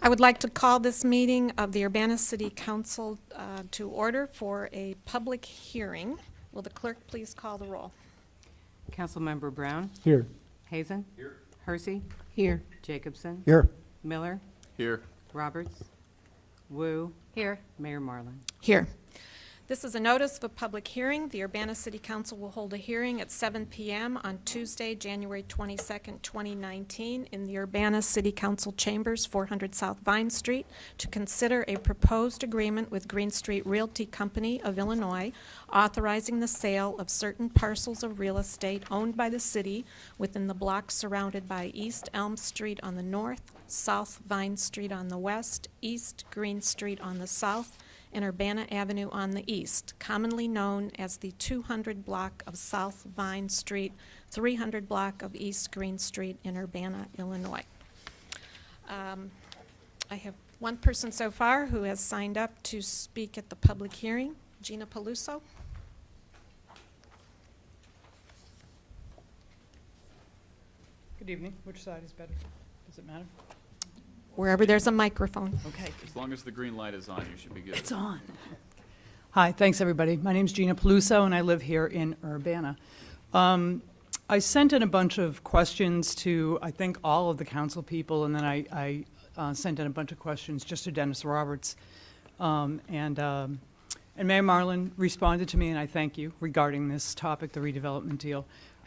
I would like to call this meeting of the Urbana City Council to order for a public hearing. Will the clerk please call the roll? Councilmember Brown? Here. Hazen? Here. Hersey? Here. Jacobson? Here. Miller? Here. Roberts? Wu? Here. Mayor Marlin? Here. This is a notice of a public hearing. The Urbana City Council will hold a hearing at 7 p.m. on Tuesday, January 22nd, 2019, in the Urbana City Council Chambers, 400 South Vine Street, to consider a proposed agreement with Green Street Realty Company of Illinois, authorizing the sale of certain parcels of real estate owned by the city within the block surrounded by East Elm Street on the north, South Vine Street on the west, East Green Street on the south, and Urbana Avenue on the east, commonly known as the 200 block of South Vine Street, 300 block of East Green Street in Urbana, Illinois. I have one person so far who has signed up to speak at the public hearing, Gina Peluso. Good evening. Which side is better? Does it matter? Wherever there's a microphone. Okay. As long as the green light is on, you should be good. It's on. Hi, thanks everybody. My name's Gina Peluso and I live here in Urbana. I sent in a bunch of questions to, I think, all of the council people, and then I sent in a bunch of questions just to Dennis Roberts. And Mayor Marlin responded to me, and I thank you, regarding this topic, the redevelopment deal.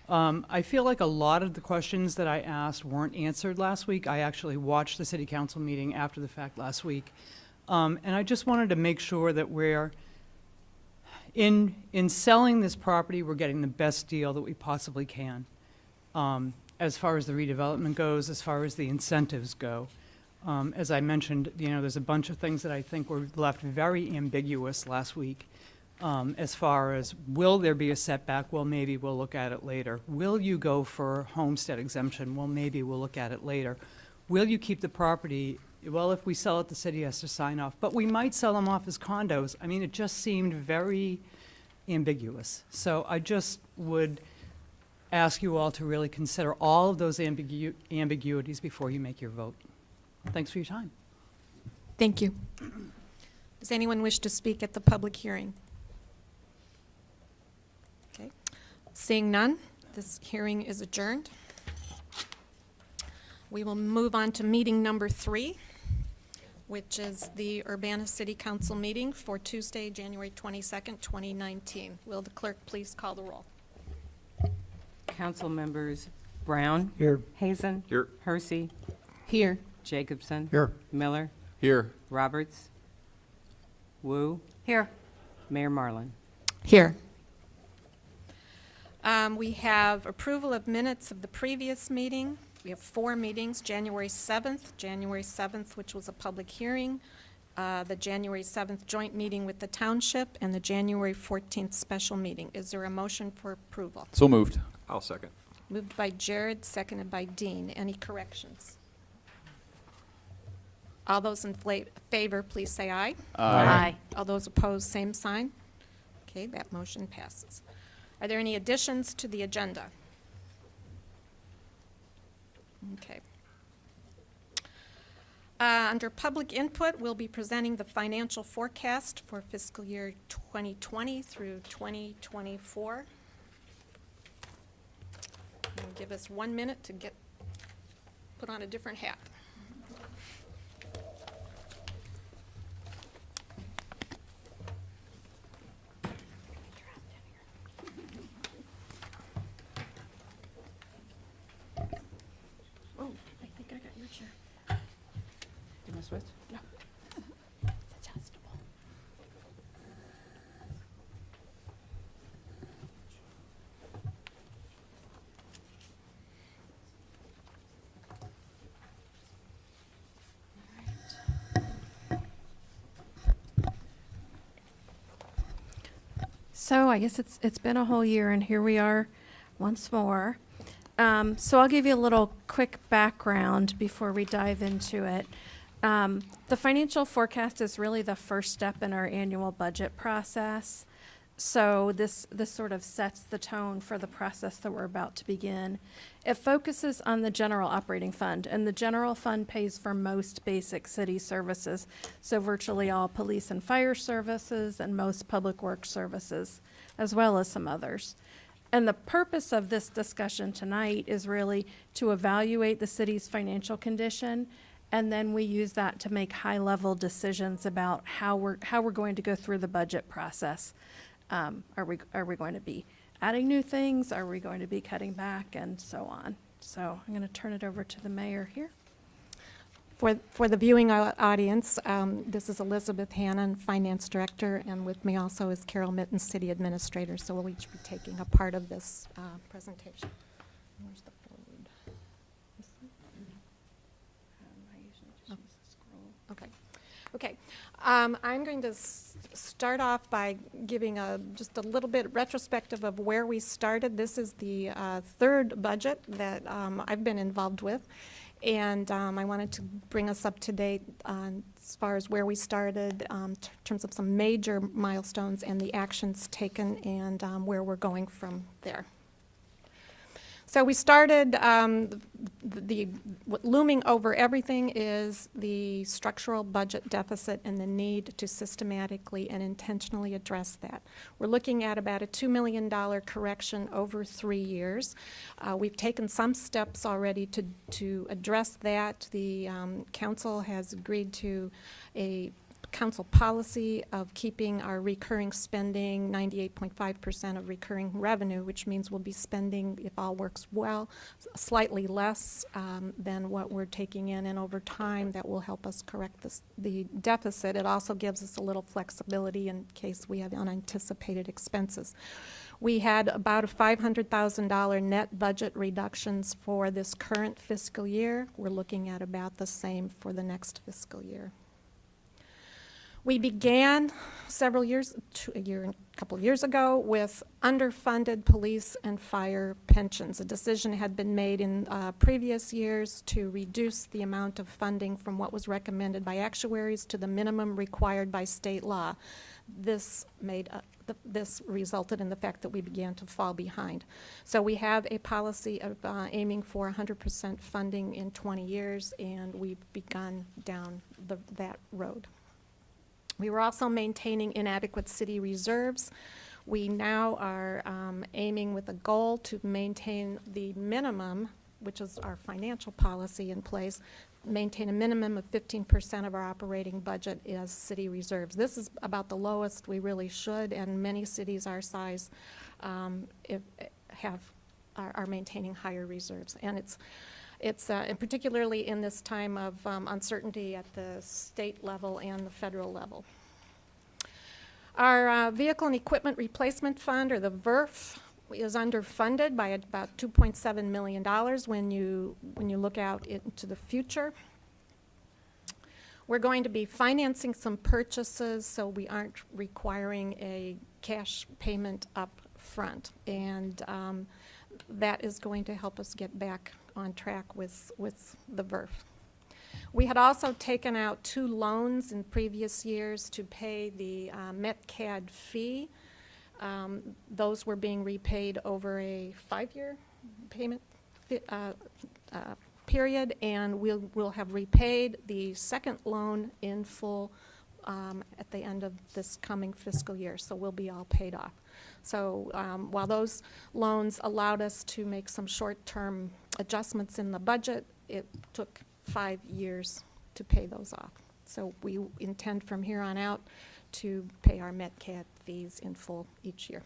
I feel like a lot of the questions that I asked weren't answered last week. I actually watched the city council meeting after the fact last week. And I just wanted to make sure that we're, in selling this property, we're getting the best deal that we possibly can. As far as the redevelopment goes, as far as the incentives go. As I mentioned, there's a bunch of things that I think were left very ambiguous last week. As far as, will there be a setback? Well, maybe we'll look at it later. Will you go for homestead exemption? Well, maybe we'll look at it later. Will you keep the property? Well, if we sell it, the city has to sign off. But we might sell them off as condos. I mean, it just seemed very ambiguous. So I just would ask you all to really consider all of those ambiguities before you make your vote. Thanks for your time. Thank you. Does anyone wish to speak at the public hearing? Okay. Seeing none, this hearing is adjourned. We will move on to meeting number 3, which is the Urbana City Council meeting for Tuesday, January 22nd, 2019. Will the clerk please call the roll? Council members Brown? Here. Hazen? Here. Hersey? Here. Jacobson? Here. Miller? Here. Roberts? Wu? Here. Mayor Marlin? Here. We have approval of minutes of the previous meeting. We have 4 meetings, January 7th, which was a public hearing, the January 7th joint meeting with the township, and the January 14th special meeting. Is there a motion for approval? So moved. I'll second. Moved by Jared, seconded by Dean. Any corrections? All those in favor, please say aye. Aye. All those opposed, same sign. Okay, that motion passes. Are there any additions to the agenda? Okay. Under public input, we'll be presenting the financial forecast for fiscal year 2020 through 2024. And give us 1 minute to put on a different hat. Oh, I think I got your chair. You want to switch? No. It's adjustable. So I guess it's been a whole year, and here we are once more. So I'll give you a little quick background before we dive into it. The financial forecast is really the first step in our annual budget process. So this sort of sets the tone for the process that we're about to begin. It focuses on the general operating fund, and the general fund pays for most basic city services, so virtually all police and fire services and most public works services, as well as some others. And the purpose of this discussion tonight is really to evaluate the city's financial condition, and then we use that to make high-level decisions about how we're going to go through the budget process. Are we going to be adding new things? Are we going to be cutting back, and so on? So I'm going to turn it over to the mayor here. For the viewing audience, this is Elizabeth Hannon, Finance Director, and with me also is Carol Mitten, City Administrator, so we'll each be taking a part of this presentation. Where's the forward? This one? I usually just use the scroll. Okay. Okay. I'm going to start off by giving just a little bit retrospective of where we started. This is the third budget that I've been involved with. And I wanted to bring us up to date on as far as where we started in terms of some major milestones and the actions taken and where we're going from there. So we started, what looming over everything is the structural budget deficit and the need to systematically and intentionally address that. We're looking at about a $2 million correction over 3 years. We've taken some steps already to address that. The council has agreed to a council policy of keeping our recurring spending 98.5% of recurring revenue, which means we'll be spending, if all works well, slightly less than what we're taking in, and over time that will help us correct the deficit. It also gives us a little flexibility in case we have unanticipated expenses. We had about a $500,000 net budget reductions for this current fiscal year. We're looking at about the same for the next fiscal year. We began a couple of years ago with underfunded police and fire pensions. A decision had been made in previous years to reduce the amount of funding from what was recommended by actuaries to the minimum required by state law. This resulted in the fact that we began to fall behind. So we have a policy of aiming for 100% funding in 20 years, and we've begun down that road. We were also maintaining inadequate city reserves. We now are aiming with a goal to maintain the minimum, which is our financial policy in place, maintain a minimum of 15% of our operating budget as city reserves. This is about the lowest we really should, and many cities our size are maintaining higher reserves. And and particularly in this time of uncertainty at the state level and the federal level. Our Vehicle and Equipment Replacement Fund, or the VERF, is underfunded by about $2.7 million when you look out into the future. We're going to be financing some purchases, so we aren't requiring a cash payment up front, and that is going to help us get back on track with the VERF. We had also taken out 2 loans in previous years to pay the MetCAD fee. Those were being repaid over a 5-year payment period, and we'll have repaid the second loan in full at the end of this coming fiscal year, so we'll be all paid off. So while those loans allowed us to make some short-term adjustments in the budget, it took 5 years to pay those off. So we intend from here on out to pay our MetCAD fees in full each year.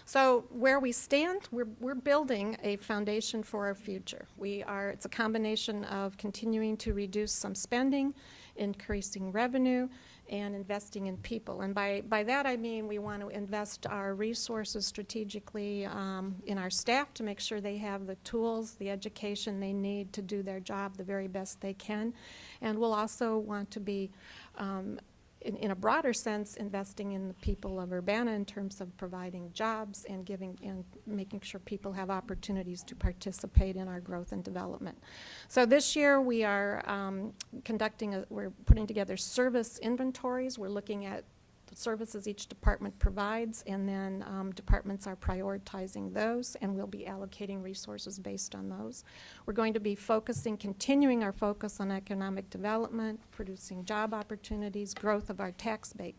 So where we stand, we're building a foundation for our future. It's a combination of continuing to reduce some spending, increasing revenue, and investing in people. And by that I mean we want to invest our resources strategically in our staff to make sure they have the tools, the education they need to do their job the very best they can. And we'll also want to be, in a broader sense, investing in the people of Urbana in terms of providing jobs and making sure people have opportunities to participate in our growth and development. So this year we are we're putting together service inventories. We're looking at services each department provides, and then departments are prioritizing those, and we'll be allocating resources based on those. We're going to be continuing our focus on economic development, producing job opportunities, growth of our tax base.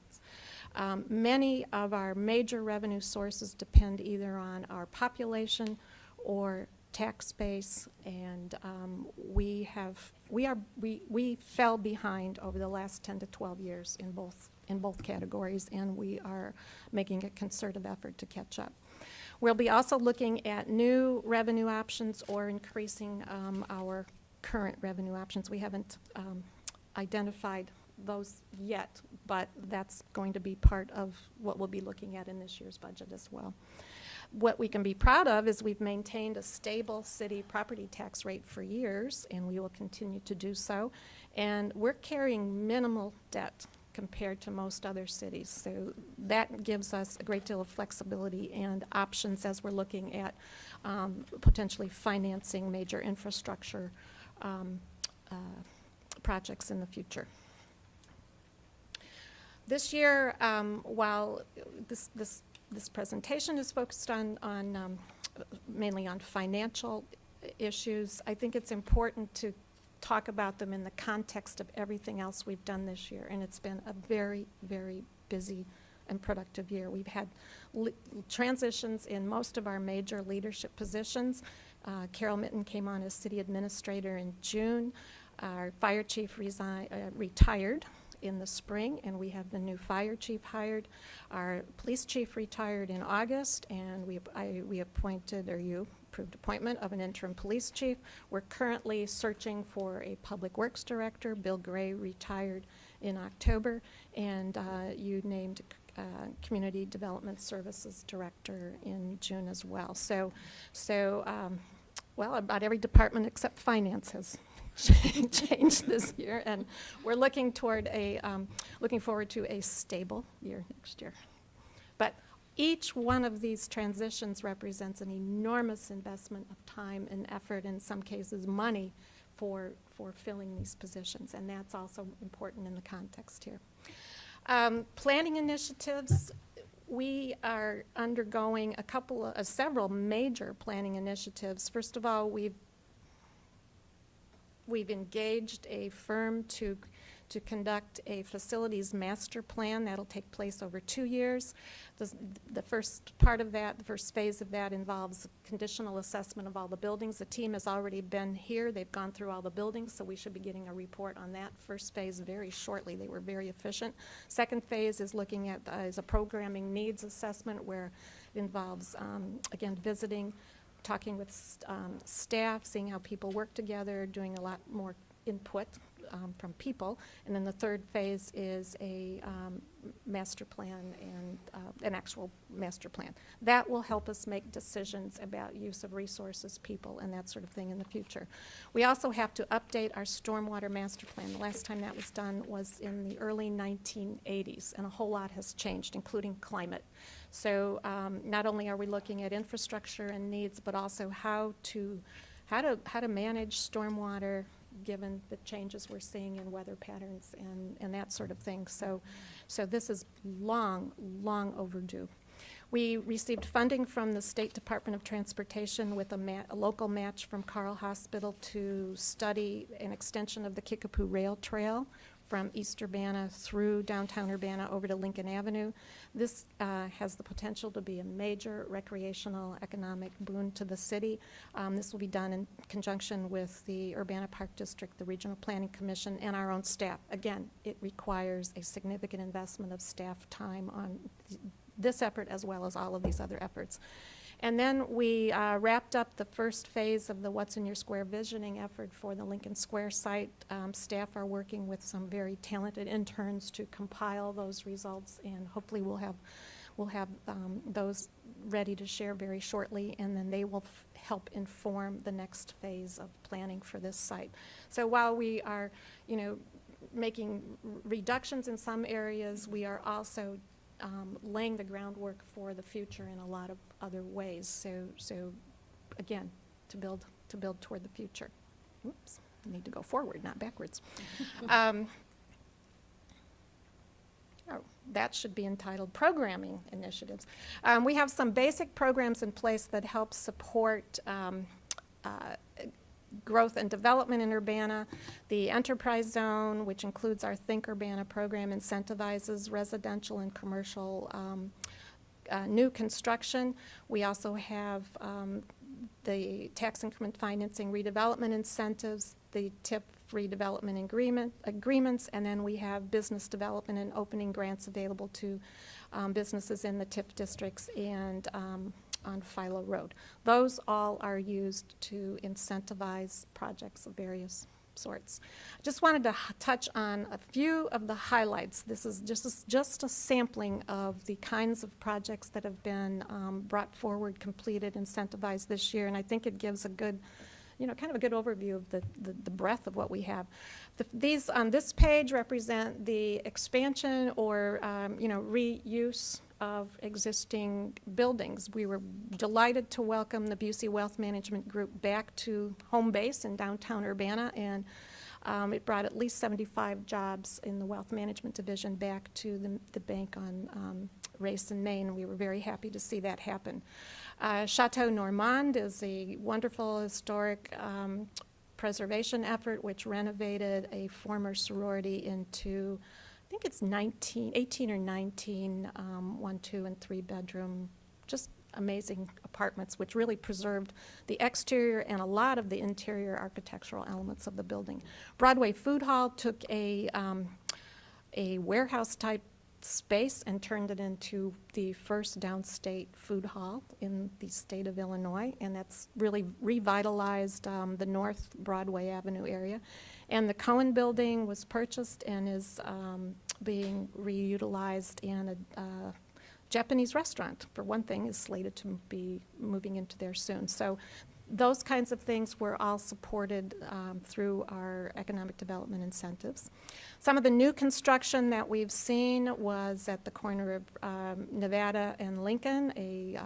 Many of our major revenue sources depend either on our population or tax base, and we fell behind over the last 10 to 12 years in both categories, and we are making a concerted effort to catch up. We'll be also looking at new revenue options or increasing our current revenue options. We haven't identified those yet, but that's going to be part of what we'll be looking at in this year's budget as well. What we can be proud of is we've maintained a stable city property tax rate for years, and we will continue to do so. And we're carrying minimal debt compared to most other cities. So that gives us a great deal of flexibility and options as we're looking at potentially financing major infrastructure projects in the future. This year, while this presentation is focused on mainly on financial issues, I think it's important to talk about them in the context of everything else we've done this year, and it's been a very, very busy and productive year. We've had transitions in most of our major leadership positions. Carol Mitten came on as city administrator in June. Our fire chief retired in the spring, and we have the new fire chief hired. Our police chief retired in August, and we appointed, or you approved appointment of an interim police chief. We're currently searching for a public works director. Bill Gray retired in October, and you named community development services director in June as well. So well, about every department except finance has changed this year, and we're looking forward to a stable year next year. But each one of these transitions represents an enormous investment of time and effort, in some cases money, for filling these positions, and that's also important in the context here. Planning initiatives. We are undergoing several major planning initiatives. First of all, we've engaged a firm to conduct a facilities master plan. That'll take place over 2 years. The first part of that, the first phase of that, involves conditional assessment of all the buildings. The team has already been here. They've gone through all the buildings, so we should be getting a report on that first phase very shortly. They were very efficient. Second phase is looking at is a programming needs assessment, where it involves, again, visiting, talking with staff, seeing how people work together, doing a lot more input from people. And then the third phase is a master plan, and an actual master plan. That will help us make decisions about use of resources, people, and that sort of thing in the future. We also have to update our stormwater master plan. The last time that was done was in the early 1980s, and a whole lot has changed, including climate. So not only are we looking at infrastructure and needs, but also how to manage stormwater given the changes we're seeing in weather patterns and that sort of thing. So this is long overdue. We received funding from the State Department of Transportation with a local match from Carl Hospital to study an extension of the Kickapoo Rail Trail from East Urbana through downtown Urbana over to Lincoln Avenue. This has the potential to be a major recreational economic boon to the city. This will be done in conjunction with the Urbana Park District, the Regional Planning Commission, and our own staff. Again, it requires a significant investment of staff time on this effort as well as all of these other efforts. And then we wrapped up the first phase of the What's in Your Square visioning effort for the Lincoln Square site. Staff are working with some very talented interns to compile those results, and hopefully we'll have those ready to share very shortly, and then they will help inform the next phase of planning for this site. So while we are, making reductions in some areas, we are also laying the groundwork for the future in a lot of other ways. So again, to build toward the future. Oops, I need to go forward, not backwards. Oh, that should be entitled Programming Initiatives. We have some basic programs in place that help support growth and development in Urbana. The Enterprise Zone, which includes our Think Urbana program, incentivizes residential and commercial new construction. We also have the tax increment financing redevelopment incentives, the TIP redevelopment agreements, and then we have business development and opening grants available to businesses in the TIP districts and on Philo Road. Those all are used to incentivize projects of various sorts. I just wanted to touch on a few of the highlights. This is just a sampling of the kinds of projects that have been brought forward, completed, incentivized this year, and I think it gives a good, kind of a good overview of the breadth of what we have. These on this page represent the expansion or, reuse of existing buildings. We were delighted to welcome the Busey Wealth Management Group back to home base in downtown Urbana, and it brought at least 75 jobs in the wealth management division back to the bank on Race and Main. We were very happy to see that happen. Chateau Normand is a wonderful historic preservation effort which renovated a former sorority into, I think it's 18 or 19 1, 2, and 3 bedroom, just amazing apartments, which really preserved the exterior and a lot of the interior architectural elements of the building. Broadway Food Hall took a warehouse-type space and turned it into the first downstate food hall in the state of Illinois, and that's really revitalized the North Broadway Avenue area. And the Cohen Building was purchased and is being reutilized, and a Japanese restaurant, for one thing, is slated to be moving into there soon. So those kinds of things were all supported through our economic development incentives. Some of the new construction that we've seen was at the corner of Nevada and Lincoln, a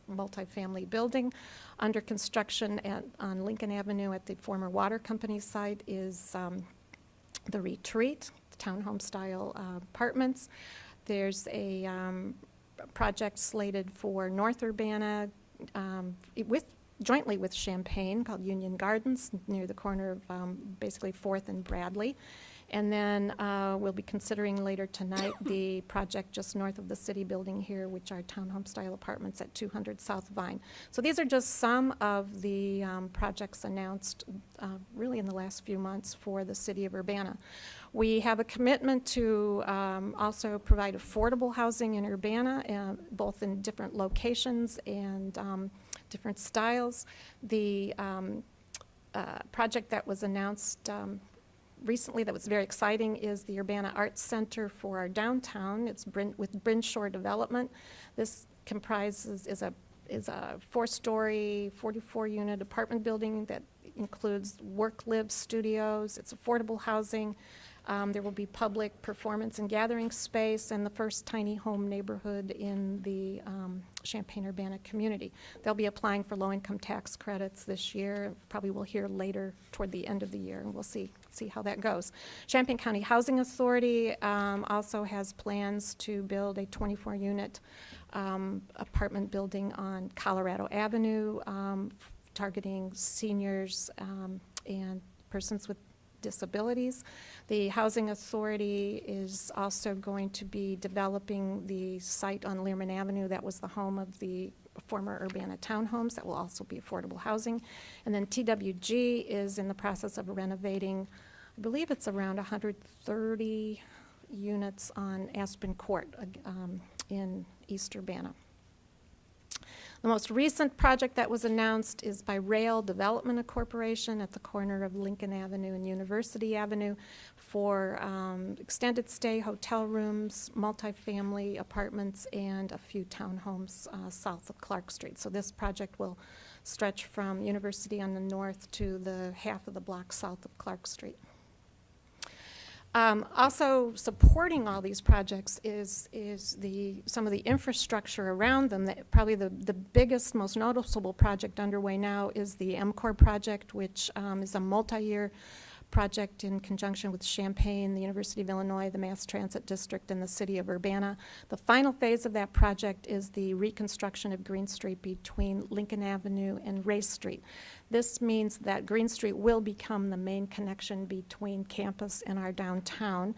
multifamily building. Under construction on Lincoln Avenue at the former water company site is the Retreat, townhome-style apartments. There's a project slated for North Urbana jointly with Champaign called Union Gardens near the corner of basically 4th and Bradley. And then we'll be considering later tonight the project just north of the city building here, which are townhome-style apartments at 200 South Vine. So these are just some of the projects announced really in the last few months for the city of Urbana. We have a commitment to also provide affordable housing in Urbana, both in different locations and different styles. The project that was announced recently that was very exciting is the Urbana Arts Center for our downtown. It's with Brinshore Development. This is a 4-story, 44-unit apartment building that includes work-live studios. It's affordable housing. There will be public performance and gathering space, and the first tiny home neighborhood in the Champaign-Urbana community. They'll be applying for low-income tax credits this year. Probably we'll hear later toward the end of the year, and we'll see how that goes. Champaign County Housing Authority also has plans to build a 24-unit apartment building on Colorado Avenue, targeting seniors and persons with disabilities. The Housing Authority is also going to be developing the site on Learman Avenue that was the home of the former Urbana townhomes. That will also be affordable housing. And then TWG is in the process of renovating, I believe it's around 130 units on Aspen Court in East Urbana. The most recent project that was announced is by Rail Development Corporation at the corner of Lincoln Avenue and University Avenue for extended stay hotel rooms, multifamily apartments, and a few townhomes south of Clark Street. So this project will stretch from University on the north to the half of the block south of Clark Street. Also supporting all these projects is some of the infrastructure around them. Probably the biggest, most noticeable project underway now is the MCOR project, which is a multi-year project in conjunction with Champaign, the University of Illinois, the Mass Transit District, and the City of Urbana. The final phase of that project is the reconstruction of Green Street between Lincoln Avenue and Race Street. This means that Green Street will become the main connection between campus and our downtown,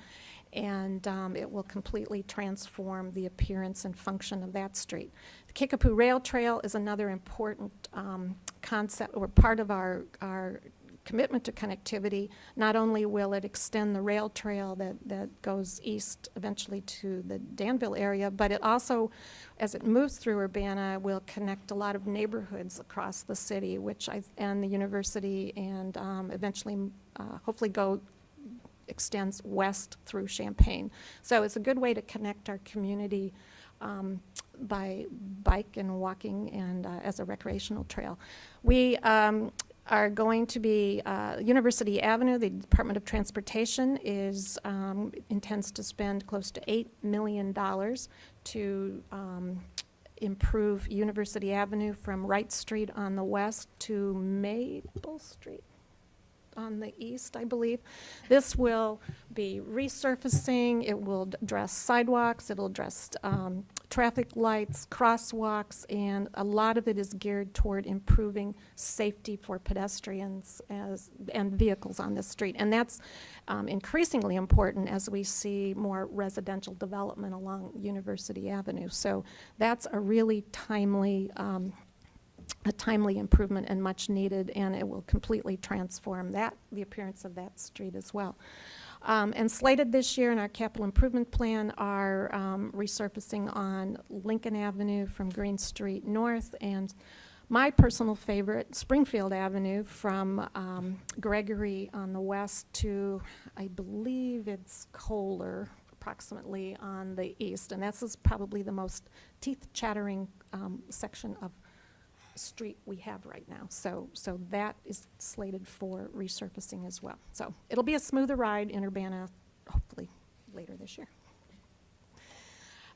and it will completely transform the appearance and function of that street. The Kickapoo Rail Trail is another important concept or part of our commitment to connectivity. Not only will it extend the rail trail that goes east eventually to the Danville area, but it also, as it moves through Urbana, will connect a lot of neighborhoods across the city, and the university, and eventually, hopefully extends west through Champaign. So it's a good way to connect our community by bike and walking and as a recreational trail. We are going to be University Avenue. The Department of Transportation intends to spend close to $8 million to improve University Avenue from Wright Street on the west to Maple Street on the east, I believe. This will be resurfacing. It will address sidewalks. It'll address traffic lights, crosswalks, and a lot of it is geared toward improving safety for pedestrians and vehicles on this street. And that's increasingly important as we see more residential development along University Avenue. So that's a really timely improvement and much needed, and it will completely transform the appearance of that street as well. And slated this year in our capital improvement plan are resurfacing on Lincoln Avenue from Green Street north, and my personal favorite, Springfield Avenue from Gregory on the west to, I believe it's Kohler, approximately on the east. And this is probably the most teeth-chattering section of street we have right now. So that is slated for resurfacing as well. So it'll be a smoother ride in Urbana, hopefully later this year.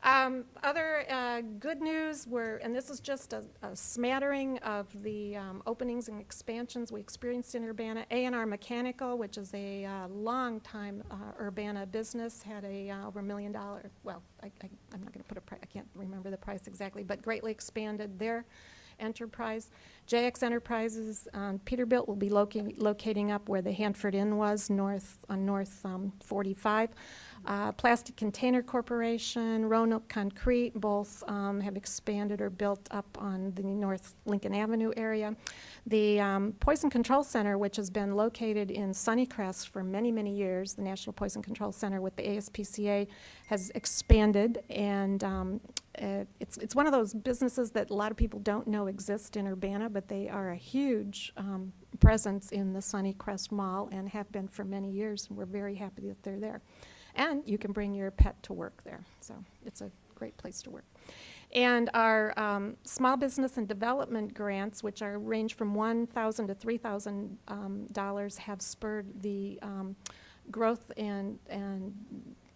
Other good news and this is just a smattering of the openings and expansions we experienced in Urbana. A&R Mechanical, which is a long-time Urbana business, had over $1 million, well, I'm not going to put a price, I can't remember the price exactly, but greatly expanded their enterprise. JX Enterprises Peterbilt will be locating up where the Hanford Inn was, on North 45. Plastic Container Corporation, Roanoke Concrete, both have expanded or built up on the North Lincoln Avenue area. The Poison Control Center, which has been located in Sunnycrest for many, many years, the National Poison Control Center with the ASPCA, has expanded, and it's one of those businesses that a lot of people don't know exist in Urbana, but they are a huge presence in the Sunnycrest Mall and have been for many years, and we're very happy that they're there. And you can bring your pet to work there, so it's a great place to work. And our small business and development grants, which range from $1,000 to $3,000, have spurred the growth and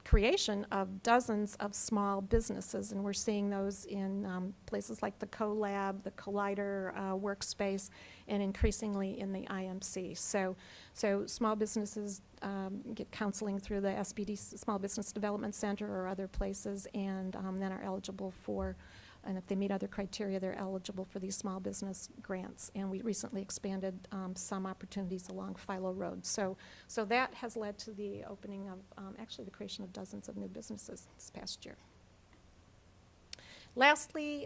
creation of dozens of small businesses, and we're seeing those in places like the CoLab, the Collider workspace, and increasingly in the IMC. So small businesses get counseling through the SBD, Small Business Development Center, or other places, and then are eligible for, and if they meet other criteria, they're eligible for these small business grants. And we recently expanded some opportunities along Philo Road. So that has led to the opening of, actually the creation of dozens of new businesses this past year. Lastly,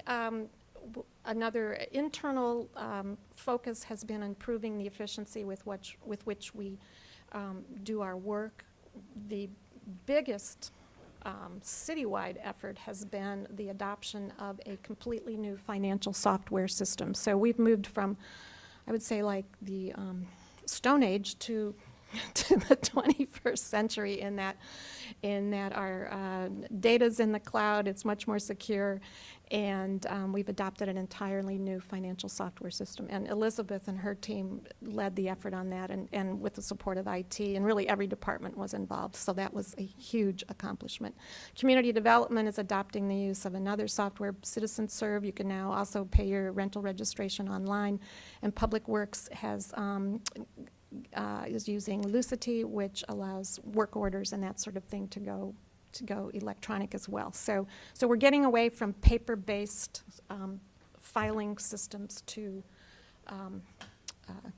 another internal focus has been improving the efficiency with which we do our work. The biggest citywide effort has been the adoption of a completely new financial software system. So we've moved from, I would say, like the Stone Age to the 21st century in that our data's in the cloud, it's much more secure, and we've adopted an entirely new financial software system. And Elizabeth and her team led the effort on that, and with the support of IT, and really every department was involved, so that was a huge accomplishment. Community development is adopting the use of another software, Citizen Serve. You can now also pay your rental registration online, and Public Works has is using Lucity, which allows work orders and that sort of thing to go electronic as well. So we're getting away from paper-based filing systems to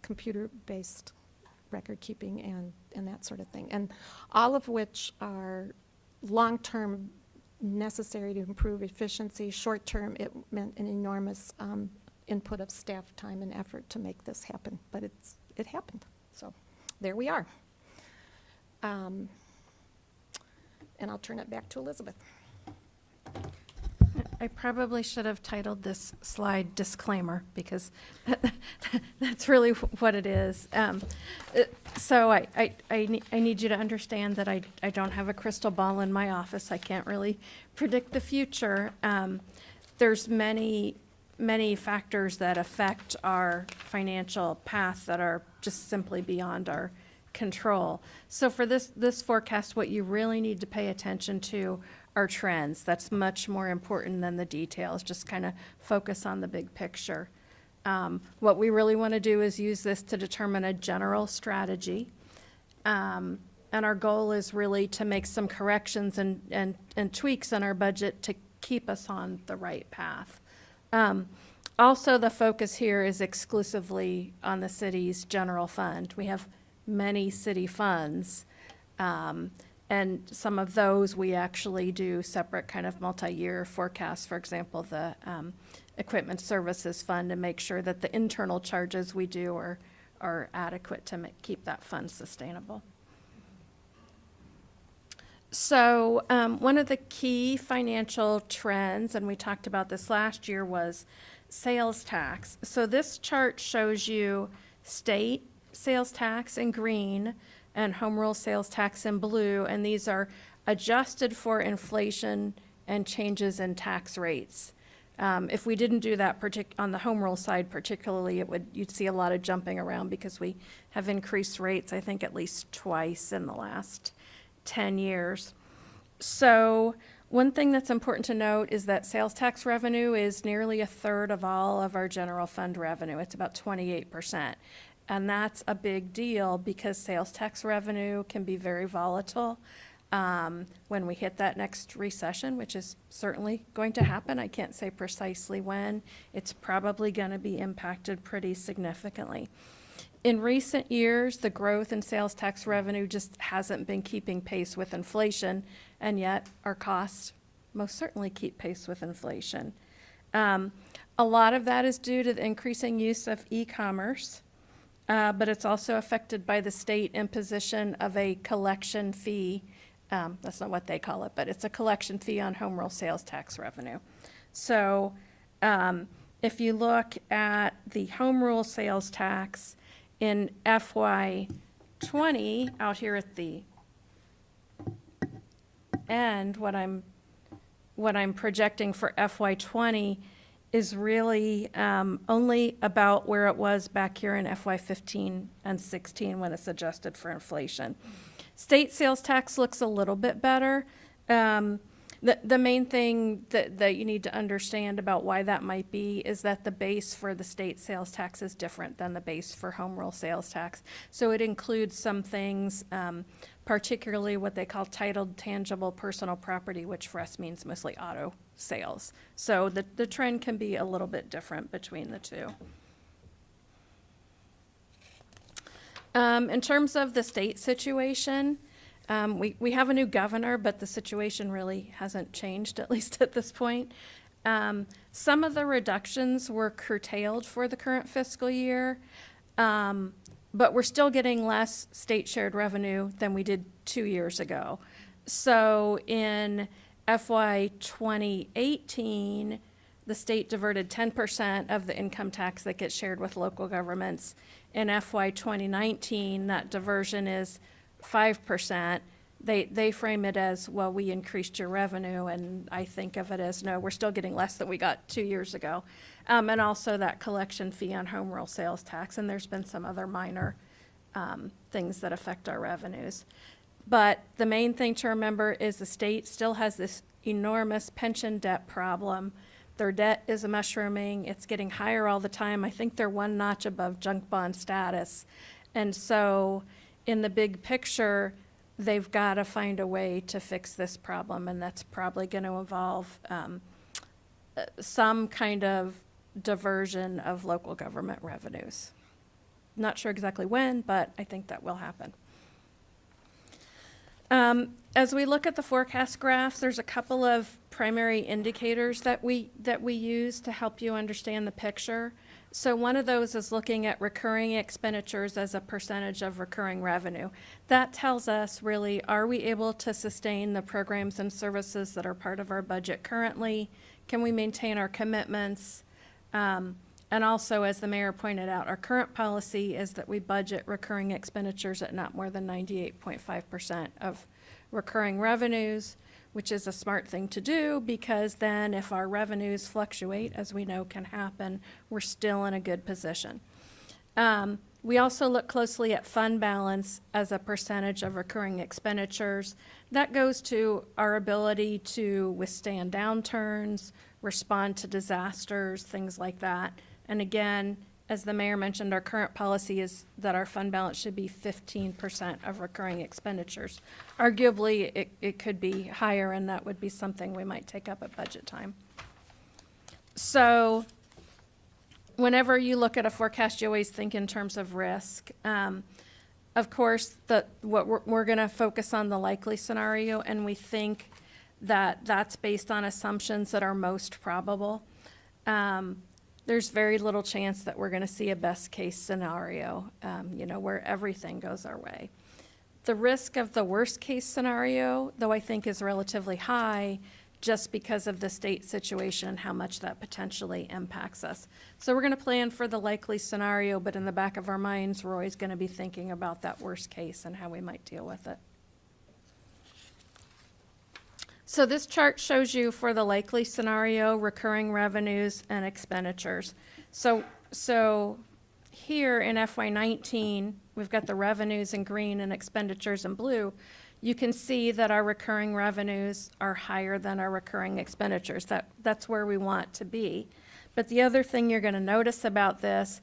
computer-based record keeping and that sort of thing. And all of which are long-term necessary to improve efficiency. Short-term, it meant an enormous input of staff time and effort to make this happen, but it happened. So there we are. And I'll turn it back to Elizabeth. I probably should have titled this slide disclaimer, because that's really what it is. So I need you to understand that I don't have a crystal ball in my office. I can't really predict the future. There's many factors that affect our financial path that are just simply beyond our control. So for this forecast, what you really need to pay attention to are trends. That's much more important than the details. Just kind of focus on the big picture. What we really want to do is use this to determine a general strategy. And our goal is really to make some corrections and tweaks in our budget to keep us on the right path. Also, the focus here is exclusively on the city's general fund. We have many city funds, and some of those we actually do separate kind of multi-year forecasts. For example, the equipment services fund, to make sure that the internal charges we do are adequate to keep that fund sustainable. So one of the key financial trends, and we talked about this last year, was sales tax. So this chart shows you state sales tax in green and home rule sales tax in blue, and these are adjusted for inflation and changes in tax rates. If we didn't do that on the home rule side particularly, you'd see a lot of jumping around, because we have increased rates, I think, at least twice in the last 10 years. So one thing that's important to note is that sales tax revenue is nearly a third of all of our general fund revenue. It's about 28%. And that's a big deal, because sales tax revenue can be very volatile. When we hit that next recession, which is certainly going to happen, I can't say precisely when, it's probably going to be impacted pretty significantly. In recent years, the growth in sales tax revenue just hasn't been keeping pace with inflation, and yet our costs most certainly keep pace with inflation. A lot of that is due to the increasing use of e-commerce, but it's also affected by the state imposition of a collection fee. That's not what they call it, but it's a collection fee on home rule sales tax revenue. So if you look at the home rule sales tax in FY20, out here at the end, what I'm projecting for FY20 is really only about where it was back here in FY15 and 16 when it's adjusted for inflation. State sales tax looks a little bit better. The main thing that you need to understand about why that might be is that the base for the state sales tax is different than the base for home rule sales tax. So it includes some things, particularly what they call titled tangible personal property, which for us means mostly auto sales. So the trend can be a little bit different between the two. In terms of the state situation, we have a new governor, but the situation really hasn't changed, at least at this point. Some of the reductions were curtailed for the current fiscal year, but we're still getting less state shared revenue than we did 2 years ago. So in FY 2018, the state diverted 10% of the income tax that gets shared with local governments. In FY 2019, that diversion is 5%. They frame it as, well, we increased your revenue, and I think of it as, no, we're still getting less than we got 2 years ago. And also that collection fee on home rule sales tax, and there's been some other minor things that affect our revenues. But the main thing to remember is the state still has this enormous pension debt problem. Their debt is mushrooming. It's getting higher all the time. I think they're one notch above junk bond status. And so in the big picture, they've got to find a way to fix this problem, and that's probably going to involve some kind of diversion of local government revenues. Not sure exactly when, but I think that will happen. As we look at the forecast graphs, there's a couple of primary indicators that we use to help you understand the picture. So one of those is looking at recurring expenditures as a percentage of recurring revenue. That tells us really, are we able to sustain the programs and services that are part of our budget currently? Can we maintain our commitments? And also, as the mayor pointed out, our current policy is that we budget recurring expenditures at not more than 98.5% of recurring revenues, which is a smart thing to do, because then if our revenues fluctuate, as we know can happen, we're still in a good position. We also look closely at fund balance as a percentage of recurring expenditures. That goes to our ability to withstand downturns, respond to disasters, things like that. And again, as the mayor mentioned, our current policy is that our fund balance should be 15% of recurring expenditures. Arguably, it could be higher, and that would be something we might take up at budget time. So whenever you look at a forecast, you always think in terms of risk. Of course, what we're going to focus on the likely scenario, and we think that that's based on assumptions that are most probable. There's very little chance that we're going to see a best case scenario, where everything goes our way. The risk of the worst case scenario, though, I think is relatively high, just because of the state situation and how much that potentially impacts us. So we're going to plan for the likely scenario, but in the back of our minds, we're always going to be thinking about that worst case and how we might deal with it. So this chart shows you for the likely scenario, recurring revenues and expenditures. So here in FY19, we've got the revenues in green and expenditures in blue. You can see that our recurring revenues are higher than our recurring expenditures. That's where we want to be. But the other thing you're going to notice about this,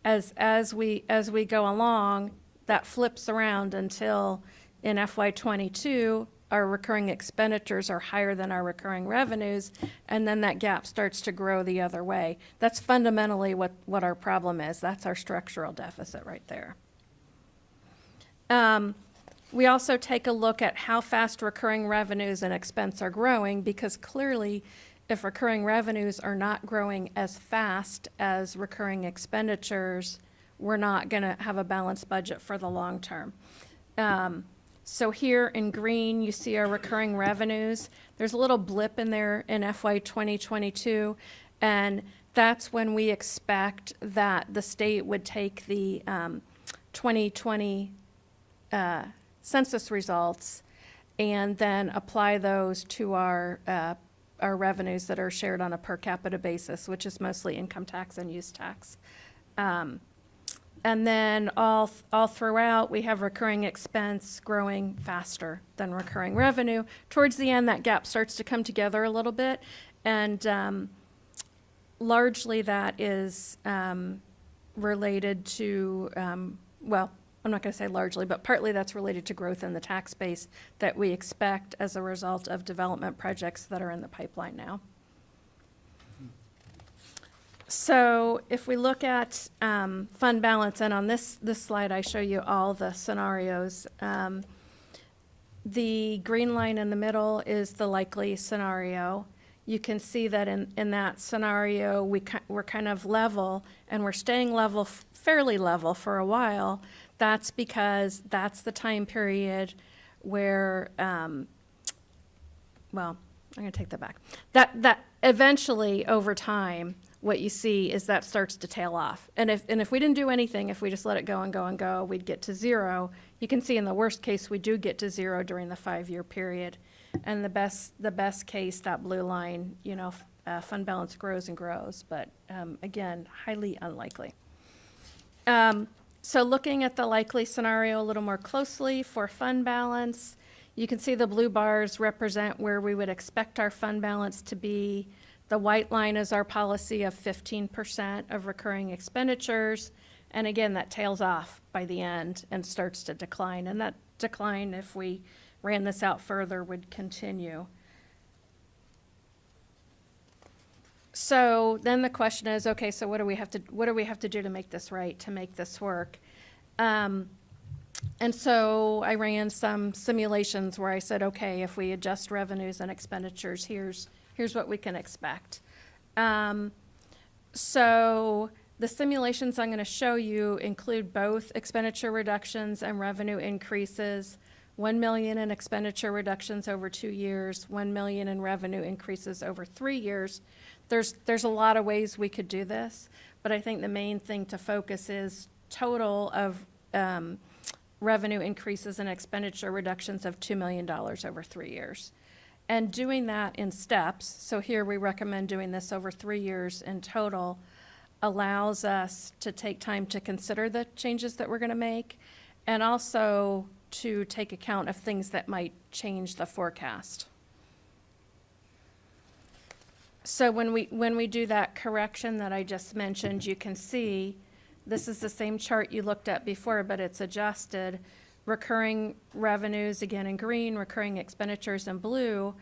as we go along, that flips around until in FY22, our recurring expenditures are higher than our recurring revenues, and then that gap starts to grow the other way. That's fundamentally what our problem is. That's our structural deficit right there. We also take a look at how fast recurring revenues and expense are growing, because clearly, if recurring revenues are not growing as fast as recurring expenditures, we're not going to have a balanced budget for the long term. So here in green, you see our recurring revenues. There's a little blip in there in FY 2022, and that's when we expect that the state would take the 2020 census results and then apply those to our revenues that are shared on a per capita basis, which is mostly income tax and use tax. And then all throughout, we have recurring expense growing faster than recurring revenue. Towards the end, that gap starts to come together a little bit, and largely that is related to, well, I'm not going to say largely, but partly that's related to growth in the tax base that we expect as a result of development projects that are in the pipeline now. So if we look at fund balance, and on this slide I show you all the scenarios. The green line in the middle is the likely scenario. You can see that in that scenario we're kind of level, and we're staying level, fairly level for a while. That's because that's the time period where, well, I'm going to take that back. That eventually over time, what you see is that starts to tail off. And if we didn't do anything, if we just let it go and go and go, we'd get to zero. You can see in the worst case, we do get to zero during the 5-year period. And the best case, that blue line, fund balance grows and grows, but again, highly unlikely. So looking at the likely scenario a little more closely for fund balance, you can see the blue bars represent where we would expect our fund balance to be. The white line is our policy of 15% of recurring expenditures, And again, that tails off by the end and starts to decline. And that decline, if we ran this out further, would continue. So then the question is, okay, so what do we have to do to make this right, to make this work? And so I ran some simulations where I said, okay, if we adjust revenues and expenditures, here's what we can expect. So the simulations I'm going to show you include both expenditure reductions and revenue increases, 1 million in expenditure reductions over 2 years, 1 million in revenue increases over 3 years. There's a lot of ways we could do this, but I think the main thing to focus is total of revenue increases and expenditure reductions of $2 million over 3 years. And doing that in steps, so here we recommend doing this over 3 years in total, allows us to take time to consider the changes that we're going to make, and also to take account of things that might change the forecast. So when we do that correction that I just mentioned, you can see this is the same chart you looked at before, but it's adjusted. Recurring revenues, again in green, recurring expenditures in blue,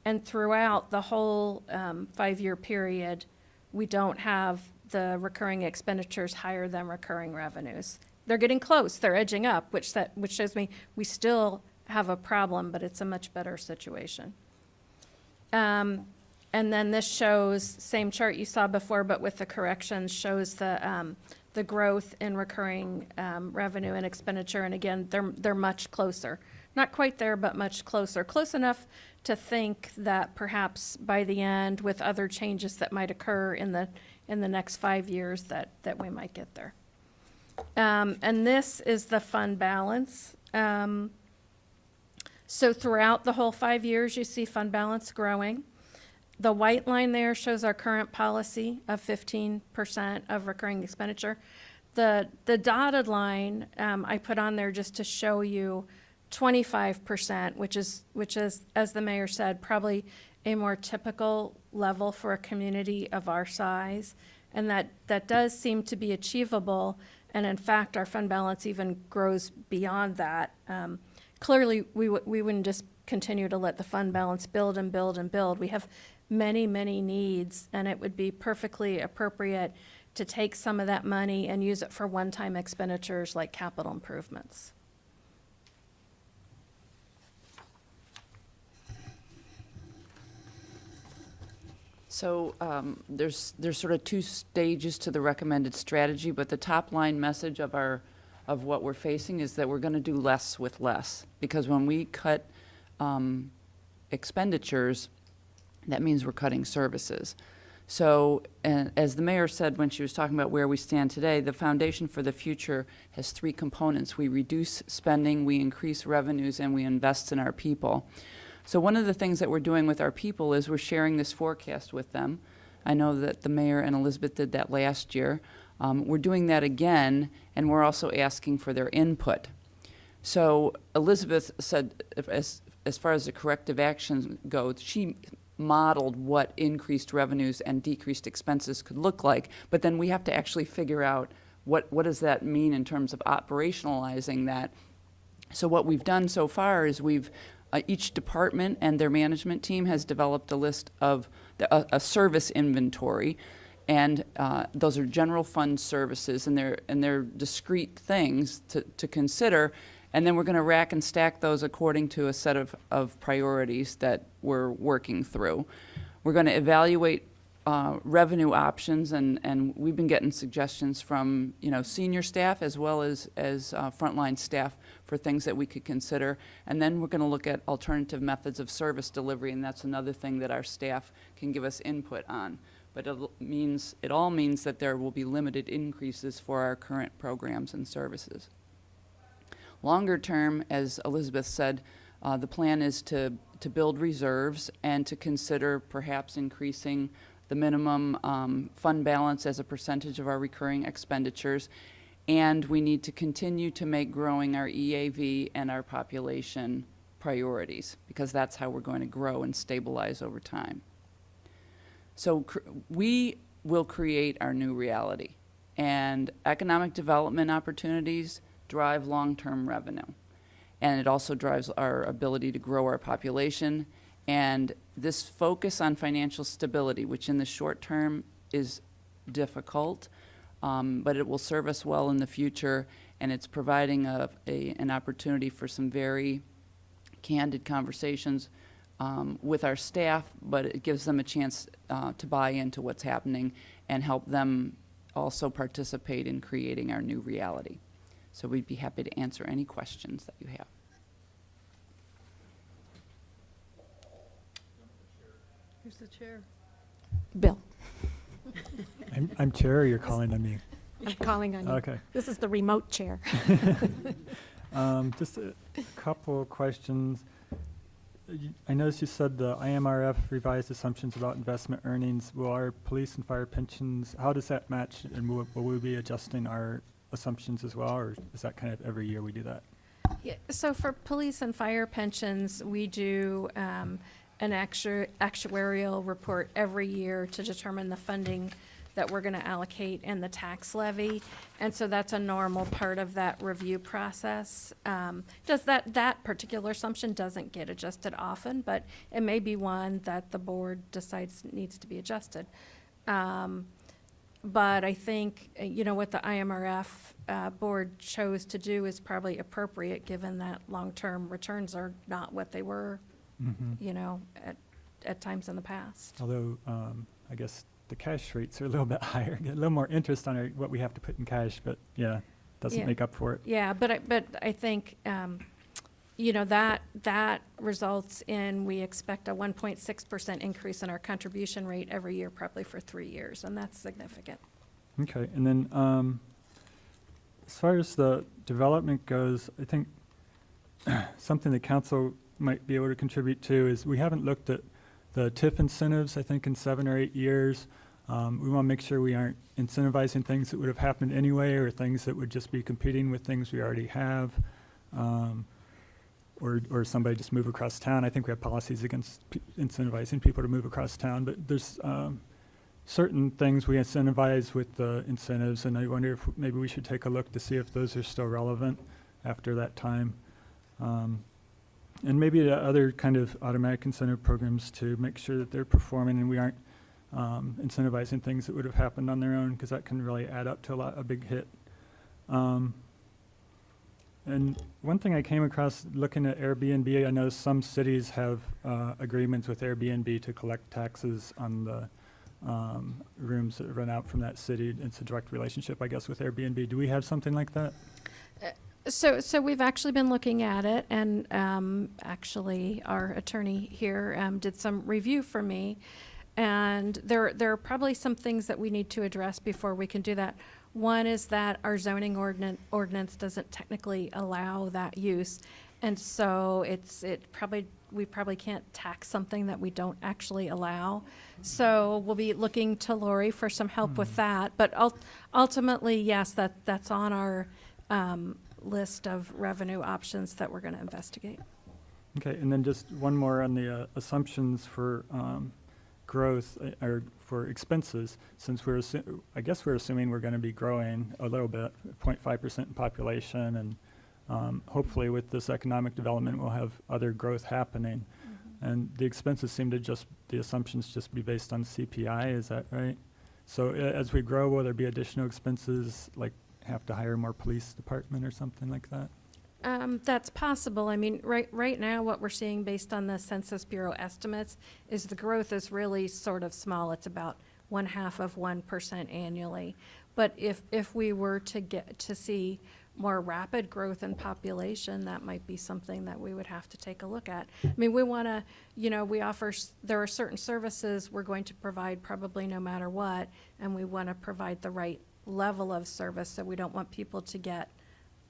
and throughout the whole 5-year period, we don't have the recurring expenditures higher than recurring revenues. They're getting close, they're edging up, which shows me we still have a problem, but it's a much better situation. And then this shows, same chart you saw before, but with the corrections, shows the growth in recurring revenue and expenditure. And again, they're much closer. Not quite there, but much closer. Close enough to think that perhaps by the end, with other changes that might occur in the next 5 years, that we might get there. And this is the fund balance. So throughout the whole 5 years, you see fund balance growing. The white line there shows our current policy of 15% of recurring expenditure. The dotted line I put on there just to show you 25%, which is, as the mayor said, probably a more typical level for a community of our size. And that does seem to be achievable. And in fact, our fund balance even grows beyond that. Clearly, we wouldn't just continue to let the fund balance build and build and build. We have many, many needs, and it would be perfectly appropriate to take some of that money and use it for one-time expenditures like capital improvements. So there's sort of 2 stages to the recommended strategy, but the top line message of what we're facing is that we're going to do less with less, because when we cut expenditures, that means we're cutting services. So, and as the mayor said when she was talking about where we stand today, the Foundation for the Future has 3 components. We reduce spending, we increase revenues, and we invest in our people. So one of the things that we're doing with our people is we're sharing this forecast with them. I know that the mayor and Elizabeth did that last year. We're doing that again, and we're also asking for their input. So Elizabeth said, as far as the corrective actions go, she modeled what increased revenues and decreased expenses could look like, but then we have to actually figure out what does that mean in terms of operationalizing that. So what we've done so far is each department and their management team has developed a list of a service inventory, and those are general fund services, and they're discrete things to consider. And then we're going to rack and stack those according to a set of priorities that we're working through. We're going to evaluate revenue options, and we've been getting suggestions from senior staff as well as frontline staff for things that we could consider. And then we're going to look at alternative methods of service delivery, and that's another thing that our staff can give us input on. But it all means that there will be limited increases for our current programs and services. Longer term, as Elizabeth said, the plan is to build reserves and to consider perhaps increasing the minimum fund balance as a percentage of our recurring expenditures. And we need to continue to make growing our EAV and our population priorities, because that's how we're going to grow and stabilize over time. So we will create our new reality. And economic development opportunities drive long-term revenue. And it also drives our ability to grow our population. And this focus on financial stability, which in the short term is difficult, but it will serve us well in the future. And it's providing an opportunity for some very candid conversations with our staff, but it gives them a chance to buy into what's happening and help them also participate in creating our new reality. So we'd be happy to answer any questions that you have. Who's the chair? Bill, I'm chair, or you're calling on me? I'm calling on you. Okay. This is the remote chair. Just a couple questions. I noticed you said the IMRF revised assumptions about investment earnings. Will our police and fire pensions, how does that match? And will we be adjusting our assumptions as well, or is that kind of every year we do that? Yeah, so for police and fire pensions, we do an actuarial report every year to determine the funding that we're going to allocate in the tax levy. And so that's a normal part of that review process. That particular assumption doesn't get adjusted often, but it may be one that the board decides needs to be adjusted. But I think, what the IMRF board chose to do is probably appropriate, given that long-term returns are not what they were, at times in the past. Although, I guess the cash rates are a little bit higher, get a little more interest on what we have to put in cash, but yeah, doesn't Yeah. make up for it. Yeah, but I think, that results in, we expect a 1.6% increase in our contribution rate every year, probably for 3 years, and that's significant. Okay, and then as far as the development goes, I think something the council might be able to contribute to is we haven't looked at the TIF incentives, I think, in 7 or 8 years. We want to make sure we aren't incentivizing things that would have happened anyway, or things that would just be competing with things we already have, or somebody just move across town. I think we have policies against incentivizing people to move across town, but there's certain things we incentivize with the incentives, and I wonder if maybe we should take a look to see if those are still relevant after that time. And maybe the other kind of automatic incentive programs to make sure that they're performing and we aren't incentivizing things that would have happened on their own, because that can really add up to a big hit. And one thing I came across looking at Airbnb, I know some cities have agreements with Airbnb to collect taxes on the rooms that rent out from that city. It's a direct relationship, I guess, with Airbnb. Do we have something like that? So we've actually been looking at it, and actually our attorney here did some review for me, and there are probably some things that we need to address before we can do that. One is that our zoning ordinance doesn't technically allow that use, and so we probably can't tax something that we don't actually allow. So we'll be looking to Lori for some help with that. But ultimately, yes, that's on our list of revenue options that we're going to investigate. Okay, and then just one more on the assumptions for growth or for expenses. Since I guess we're assuming we're going to be growing a little bit, 0.5% in population, and hopefully with this economic development we'll have other growth happening. Mm-hmm. And the expenses seem to the assumptions just be based on CPI, is that right? So as we grow, will there be additional expenses, like have to hire more police department or something like that? That's possible. I mean, right now, what we're seeing based on the Census Bureau estimates is the growth is really sort of small. It's about 0.5% annually. But if we were to get to see more rapid growth in population, that might be something that we would have to take a look at. I mean, we want to, there are certain services we're going to provide probably no matter what, and we want to provide the right level of service, so we don't want people to get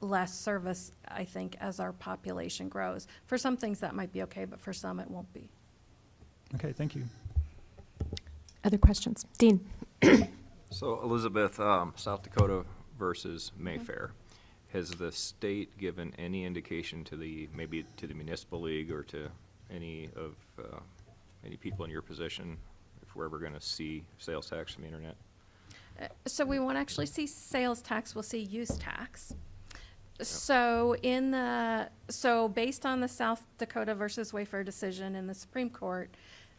less service, I think, as our population grows. For some things that might be okay, but for some it won't be. Okay, thank you. Other questions? Dean? So Elizabeth, South Dakota versus Mayfair. Has the state given any indication to maybe to the municipal league or to any people in your position if we're ever going to see sales tax from the internet? So we won't actually see sales tax, we'll see use tax. So based on the South Dakota versus Wayfair decision in the Supreme Court,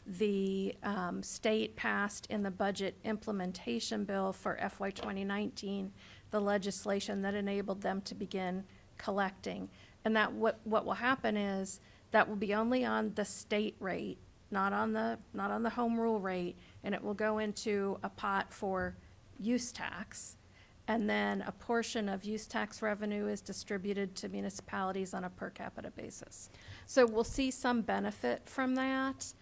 the state passed in the budget implementation bill for FY 2019, the legislation that enabled them to begin collecting. And that what will happen is that will be only on the state rate, not on the home rule rate, and it will go into a pot for use tax. And then a portion of use tax revenue is distributed to municipalities on a per capita basis. So we'll see some benefit from that.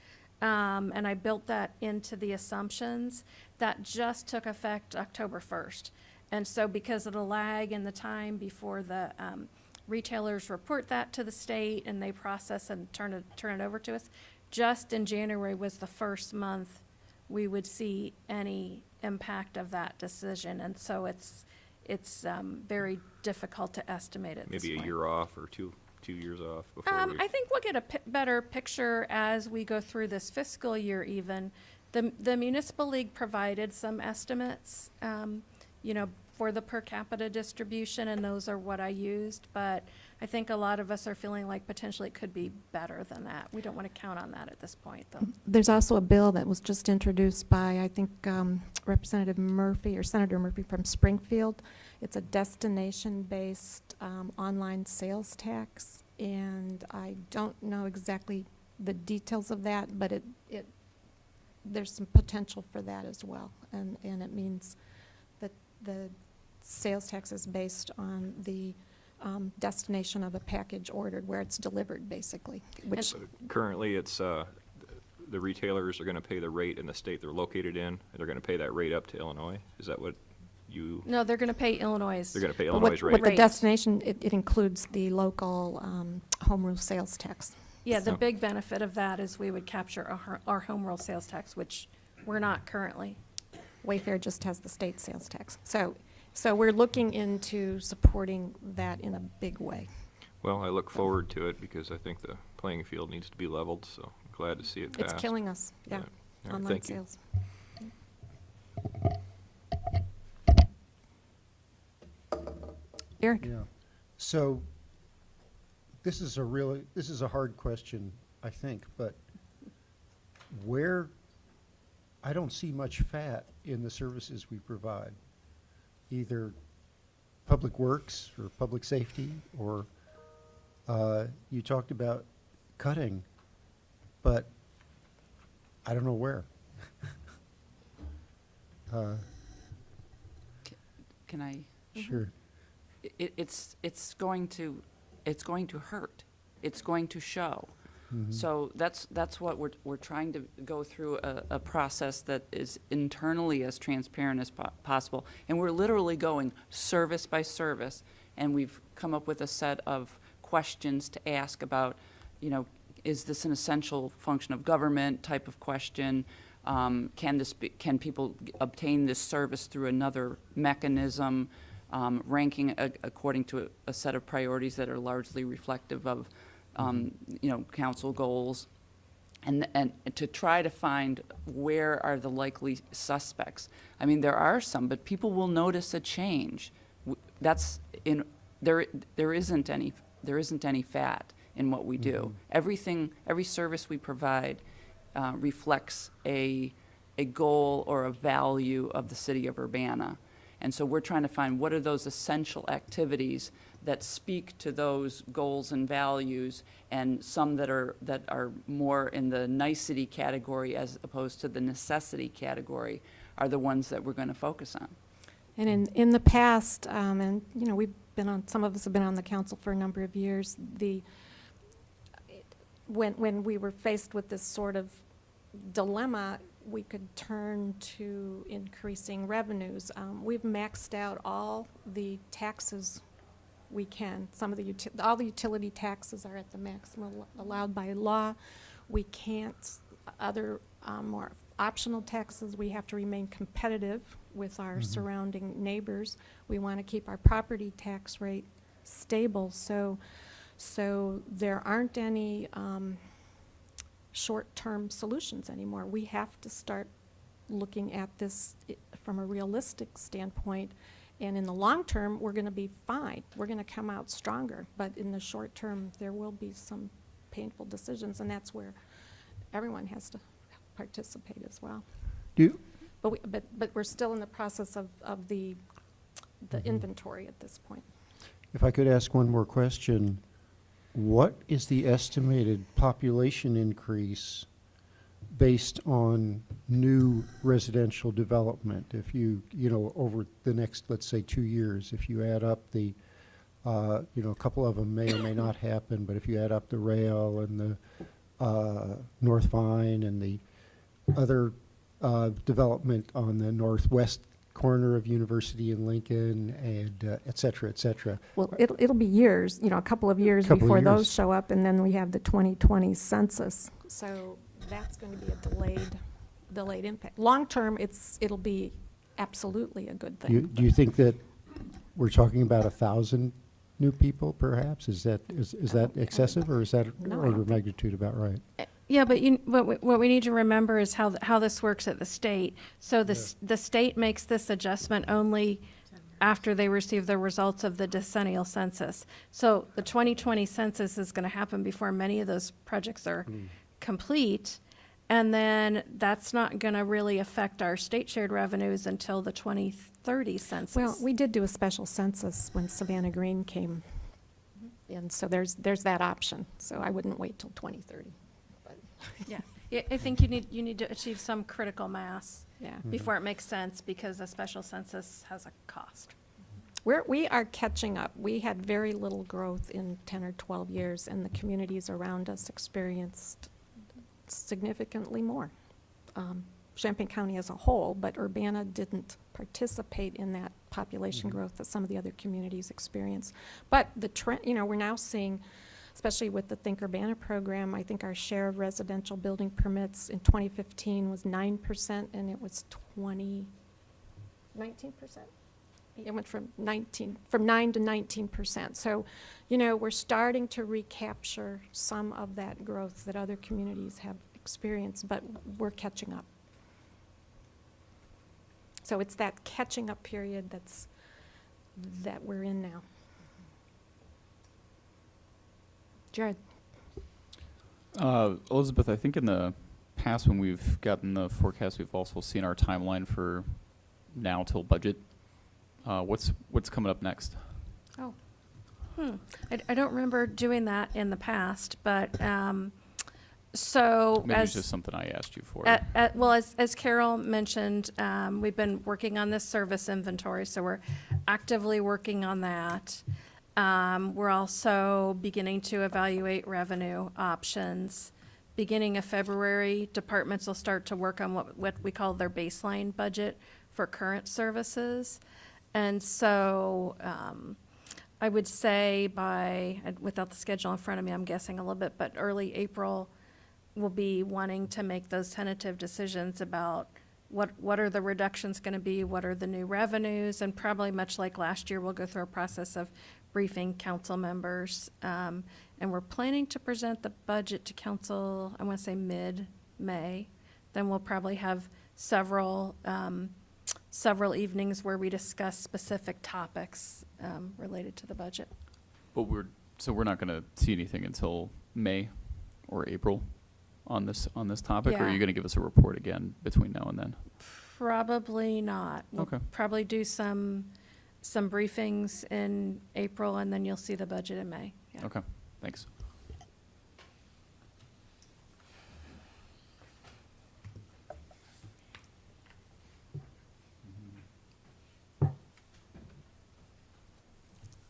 And I built that into the assumptions. That just took effect October 1st. And so because of the lag in the time before the retailers report that to the state and they process and turn it over to us, just in January was the first month we would see any impact of that decision. And so it's very difficult to estimate at this Maybe point. a year off or two years off before we. I think we'll get a better picture as we go through this fiscal year even. The Municipal League provided some estimates, for the per capita distribution, and those are what I used. But I think a lot of us are feeling like potentially it could be better than that. We don't want to count on that at this point, though. There's also a bill that was just introduced by, I think, Representative Murphy or Senator Murphy from Springfield. It's a destination-based online sales tax, and I don't know exactly the details of that, but there's some potential for that as well. And it means that the sales tax is based on the destination of a package ordered, where it's delivered, basically, which Currently, it's, the retailers are gonna pay the rate in the state they're located in, and they're gonna pay that rate up to Illinois? Is that what you, No, they're going to pay Illinois'. they're gonna pay But Illinois' with rate? the Rate. destination, it includes the local home rule sales tax. Yeah, the So- big benefit of that is we would capture our home rule sales tax, which we're not currently. Wayfair just has the state sales tax. So we're looking into supporting that in a big way. Well, I look forward to it because I think the playing field needs to be leveled, so I'm glad to see it It's pass. killing us, yeah, All right, online thank you. sales. Eric? Yeah. So this is a hard question, I think, but I don't see much fat in the services we provide, either public works or public safety, or you talked about cutting, but I don't know where. Can I? Sure. It's going to hurt. It's going to show. Mhm. So that's what we're trying to go through a process that is internally as transparent as possible. And we're literally going service by service, and we've come up with a set of questions to ask about, is this an essential function of government type of question? Can people obtain this service through another mechanism? Ranking according to a set of priorities that are largely reflective of, council goals, and to try to find where are the likely suspects. I mean, there are some, but people will notice a change. There isn't any fat in what we do. Every service we provide reflects a goal or a value of the city of Urbana. And so we're trying to find what are those essential activities that speak to those goals and values, and some that are more in the nicety category as opposed to the necessity category are the ones that we're going to focus on. And in the past, and, some of us have been on the council for a number of years, when we were faced with this sort of dilemma, we could turn to increasing revenues. We've maxed out all the taxes we can. All the utility taxes are at the maximum allowed by law. We can't, other more optional taxes, we have to remain competitive with our surrounding neighbors. We want to keep our property tax rate stable. So there aren't any short-term solutions anymore. We have to start looking at this from a realistic standpoint. And in the long term, we're going to be fine. We're going to come out stronger. But in the short term, there will be some painful decisions, and that's where everyone has to participate as well. But we're still in the process of the inventory at this point. If I could ask one more question, what is the estimated population increase based on new residential development? If you know, over the next, let's say, 2 years, if you add up the, a couple of them may or may not happen, but if you add up the rail and the North Vine and the other development on the northwest corner of University and Lincoln and et cetera, et cetera. Well, it'll be years, a couple of years Couple of before those years. show up, and then we have the 2020 census. So that's going to be a delayed impact. Long term, it'll be absolutely a good thing. Do you think that we're talking about 1,000 new people, perhaps? Is that excessive, or is that No, I order don't of magnitude about right? Yeah, but what we need to remember is how this works at the state. So the state makes this adjustment only after they receive the results of the decennial census. So the 2020 census is going to happen before many of those projects are complete. And then that's not going to really affect our state shared revenues until the 2030 census. Well, we did do a special census when Savannah Green came in, so there's that option. So I wouldn't wait till 2030. Yeah, I think you need to achieve some critical mass Yeah. before it makes sense, because a special census has a cost. We are catching up. We had very little growth in 10 or 12 years, and the communities around us experienced significantly more. Champaign County as a whole, but Urbana didn't participate in that population growth that some of the other communities experienced. But the trend, we're now seeing, especially with the Think Urbana program, I think our share of residential building permits in 2015 was 9%, and it was 19%. It went from 9 to 19%. So, we're starting to recapture some of that growth that other communities have experienced, but we're catching up. So it's that catching up period that we're in now. Jared? Elizabeth, I think in the past when we've gotten the forecast, we've also seen our timeline for now till budget. What's coming up next? Oh. I don't remember doing that in the past, but so Maybe it's just something I asked you for. well, as Carol mentioned, we've been working on this service inventory, so we're actively working on that. We're also beginning to evaluate revenue options. Beginning of February, departments will start to work on what we call their baseline budget for current services. And so I would say without the schedule in front of me, I'm guessing a little bit, but early April, we'll be wanting to make those tentative decisions about what are the reductions going to be, what are the new revenues, and probably much like last year, we'll go through a process of briefing council members. And we're planning to present the budget to council, I want to say mid-May. Then we'll probably have several evenings where we discuss specific topics related to the budget. But we're not going to see anything until May or April on this topic, or are Yeah. you going to give us a report again between now and then? Probably not. We'll Okay. probably do some briefings in April, and then you'll see the budget in May. Yeah. Okay, thanks.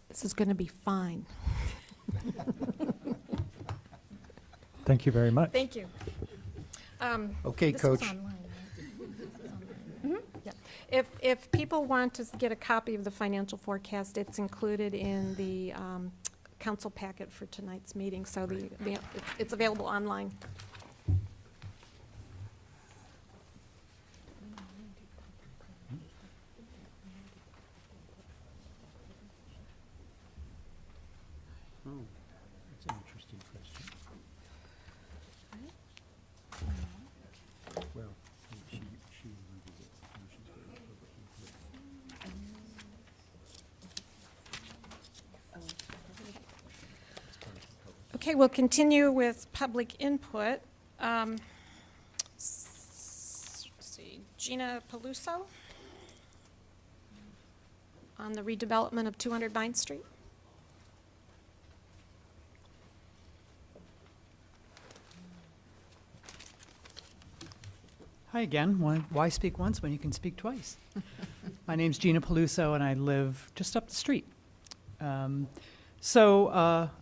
This is going to be fine. Thank you very much. Thank you. Okay, This was Coach. online, right? Yeah. If people want to get a copy of the financial forecast, it's included in the council packet for tonight's meeting, so it's available online. Oh, that's an interesting question. Well, she alluded it. Motion's for the public Okay, we'll continue with public input. Let's see, Gina Peluso on the redevelopment of 200 Vine Street. Hi again. Why speak once when you can speak twice? My name's Gina Peluso, and I live just up the street.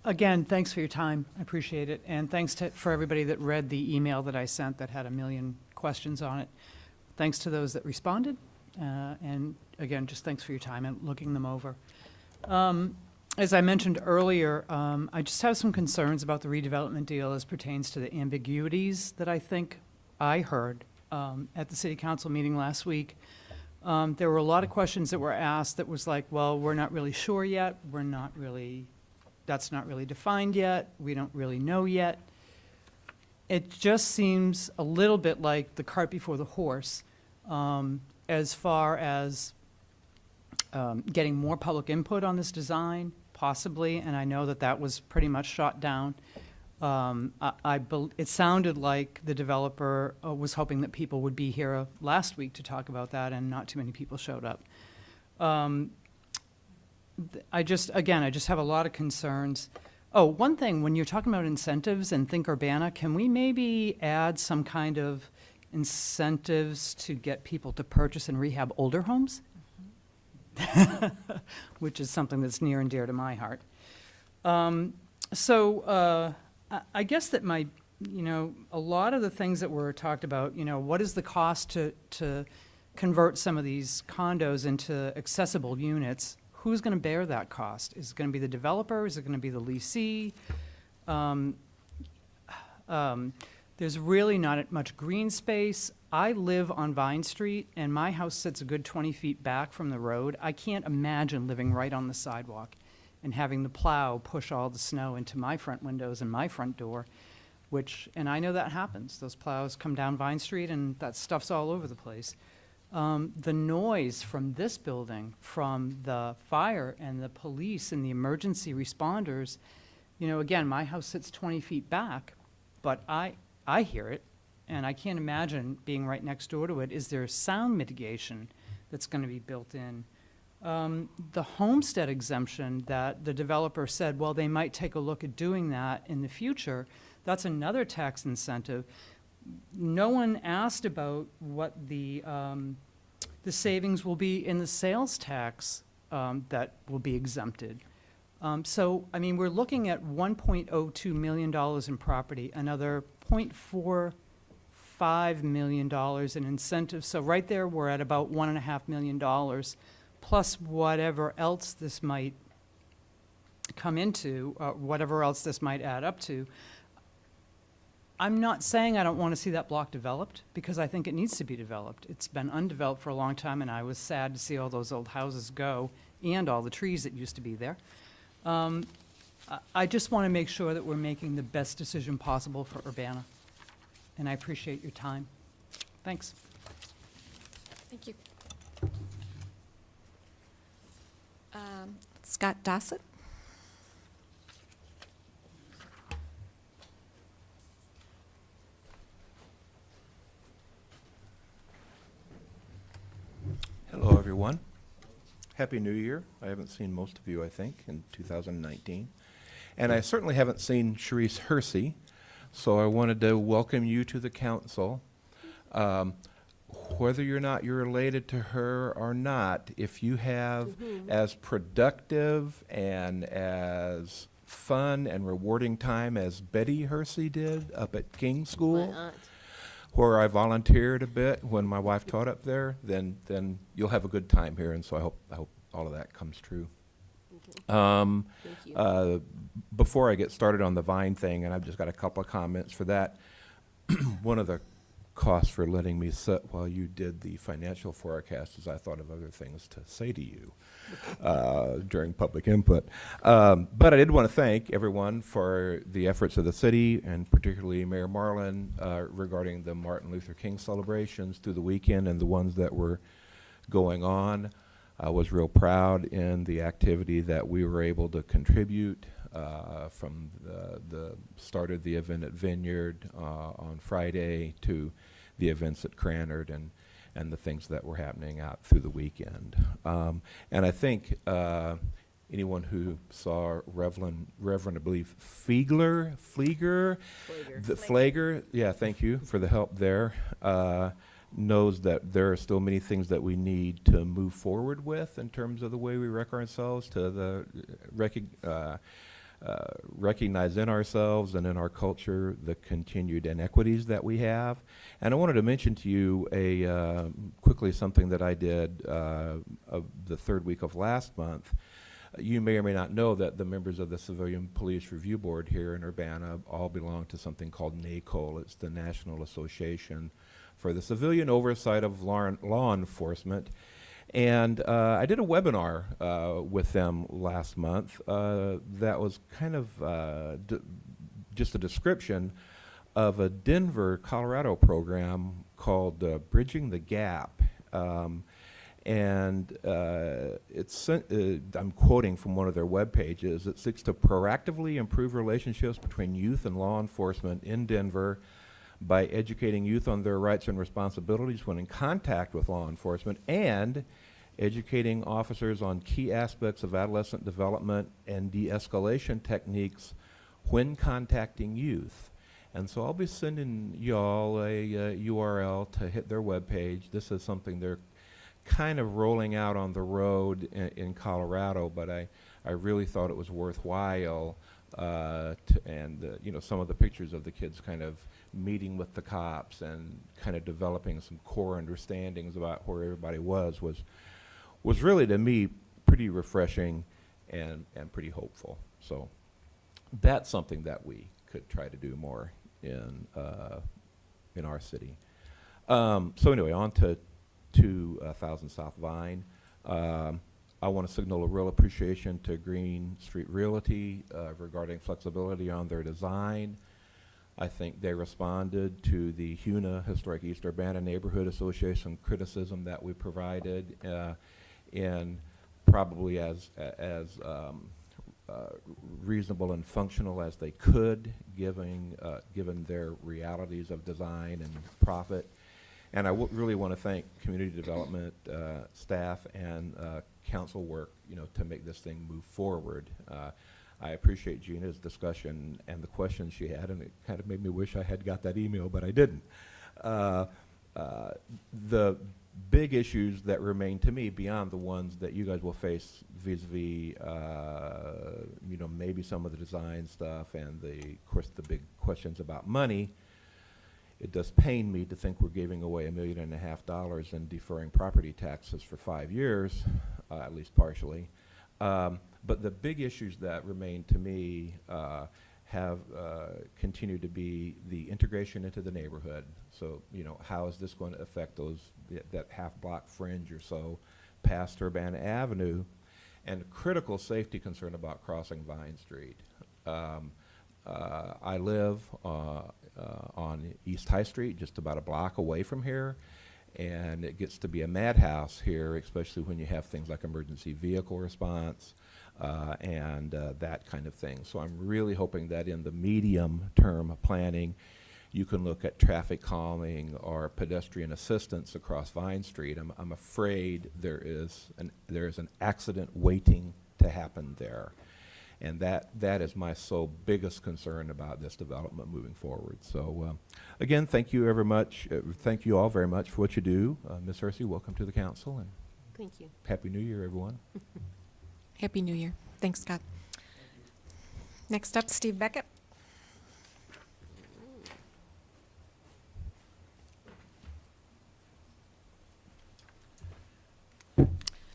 Again, thanks for your time. I appreciate it. And thanks for everybody that read the email that I sent that had 1 million questions on it. Thanks to those that responded. And again, just thanks for your time and looking them over. As I mentioned earlier, I just have some concerns about the redevelopment deal as pertains to the ambiguities that I think I heard at the city council meeting last week. There were a lot of questions that were asked that was like, well, we're not really sure yet. That's not really defined yet. We don't really know yet. It just seems a little bit like the cart before the horse as far as getting more public input on this design, possibly, and I know that was pretty much shot down. It sounded like the developer was hoping that people would be here last week to talk about that, and not too many people showed up. I just have a lot of concerns. Oh, one thing, when you're talking about incentives and Think Urbana, can we maybe add some kind of incentives to get people to purchase and rehab older homes? Which is something that's near and dear to my heart. I guess that a lot of the things that were talked about, what is the cost to convert some of these condos into accessible units? Who's going to bear that cost? Is it going to be the developer? Is it going to be the leasee? There's really not much green space. I live on Vine Street, and my house sits a good 20 feet back from the road. I can't imagine living right on the sidewalk and having the plow push all the snow into my front windows and my front door, and I know that happens. Those plows come down Vine Street, and that stuff's all over the place. The noise from this building, from the fire and the police and the emergency responders, again, my house sits 20 feet back, but I hear it, and I can't imagine being right next door to it. Is there sound mitigation that's going to be built in? The homestead exemption that the developer said, well, they might take a look at doing that in the future, that's another tax incentive. No one asked about what the savings will be in the sales tax that will be exempted. We're looking at $1.02 million in property, another $0.45 million in incentives. So right there, we're at about $1.5 million, plus whatever else this might come into, whatever else this might add up to. I'm not saying I don't want to see that block developed, because I think it needs to be developed. It's been undeveloped for a long time, and I was sad to see all those old houses go and all the trees that used to be there. I just want to make sure that we're making the best decision possible for Urbana, and I appreciate your time. Thanks. Thank you. Scott Dossett. Hello, everyone. Happy New Year. I haven't seen most of you, I think, in 2019. And I certainly haven't seen Sharice Hersey, so I wanted to welcome you to the council. Whether you're related to her or not, if you have as productive and as fun and rewarding time as Betty Hersey did up at King School, where I volunteered a bit when my wife taught up there, then you'll have a good time here, and so I hope all of that comes true. Thank you. Before I get started on the Vine thing, and I've just got a couple of comments for that, one of the costs for letting me sit while you did the financial forecast is I thought of other things to say to you during public input. But I did want to thank everyone for the efforts of the city, and particularly Mayor Marlin, regarding the Martin Luther King celebrations through the weekend and the ones that were going on. I was real proud in the activity that we were able to contribute from the start of the event at Vineyard on Friday to the events at Cranard and the things that were happening out through the weekend. And I think anyone who saw Reverend, I believe, Flieger, yeah, thank you for the help there, knows that there are still many things that we need to move forward with in terms of the way we reckon ourselves, to the recognize in ourselves and in our culture the continued inequities that we have. And I wanted to mention to you quickly something that I did of the third week of last month. You may or may not know that the members of the Civilian Police Review Board here in Urbana all belong to something called NACOL. It's the National Association for the Civilian Oversight of Law Enforcement. And I did a webinar with them last month that was kind of just a description of a Denver, Colorado program called Bridging the Gap. And I'm quoting from one of their web pages. It seeks to proactively improve relationships between youth and law enforcement in Denver by educating youth on their rights and responsibilities when in contact with law enforcement, and educating officers on key aspects of adolescent development and de-escalation techniques when contacting youth. And so I'll be sending y'all a URL to hit their webpage. This is something they're kind of rolling out on the road in Colorado, but I really thought it was worthwhile. You know, some of the pictures of the kids kind of meeting with the cops and kind of developing some core understandings about where everybody was really, to me, pretty refreshing and pretty hopeful. So that's something that we could try to do more in our city. So anyway, on to 1000 South Vine. I want to signal a real appreciation to Green Street Realty regarding flexibility on their design. I think they responded to the HUNA, Historic East Urbana Neighborhood Association, criticism that we provided in probably as reasonable and functional as they could, given their realities of design and profit. And I really want to thank community development staff and council work, you know, to make this thing move forward. I appreciate Gina's discussion and the questions she had, and it kind of made me wish I had got that email, but I didn't. The big issues that remain to me, beyond the ones that you guys will face vis-a-vis, you know, maybe some of the design stuff and of course, the big questions about money. It does pain me to think we're giving away $1.5 million in deferring property taxes for 5 years, at least partially. But the big issues that remain to me have continued to be the integration into the neighborhood. So, you know, how is this going to affect that half-block fringe or so past Urbana Avenue, and critical safety concern about crossing Vine Street. I live on East High Street, just about a block away from here, and it gets to be a madhouse here, especially when you have things like emergency vehicle response and that kind of thing. So I'm really hoping that in the medium-term planning, you can look at traffic calming or pedestrian assistance across Vine Street. I'm afraid there is an accident waiting to happen there. And that is my sole biggest concern about this development moving forward. So again, thank you very much. Thank you all very much for what you do. Ms. Hersey, welcome to the council, and Thank you. Happy New Year, everyone. Happy New Year. Thanks, Scott. Next up, Steve Beckett.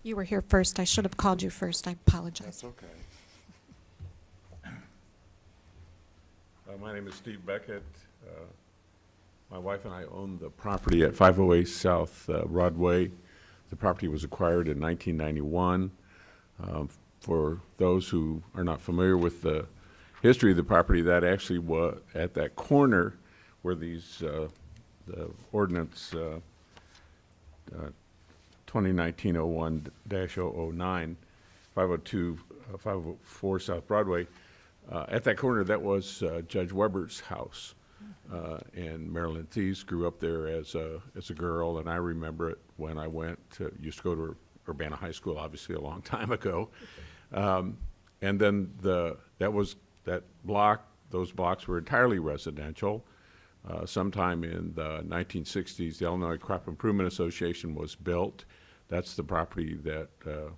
You were here first. I should have called you first. I apologize. That's okay. My name is Steve Beckett. My wife and I own the property at 508 South Broadway. The property was acquired in 1991. For those who are not familiar with the history of the property, that actually was at that corner where these the ordinance 2019-01-009, 504 South Broadway, At that corner, that was Judge Weber's house. And Marilyn Thies grew up there as a girl, and I remember it when I used to go to Urbana High School, obviously a long time ago. And then those blocks were entirely residential. Sometime in the 1960s, the Illinois Crop Improvement Association was built. That's the property that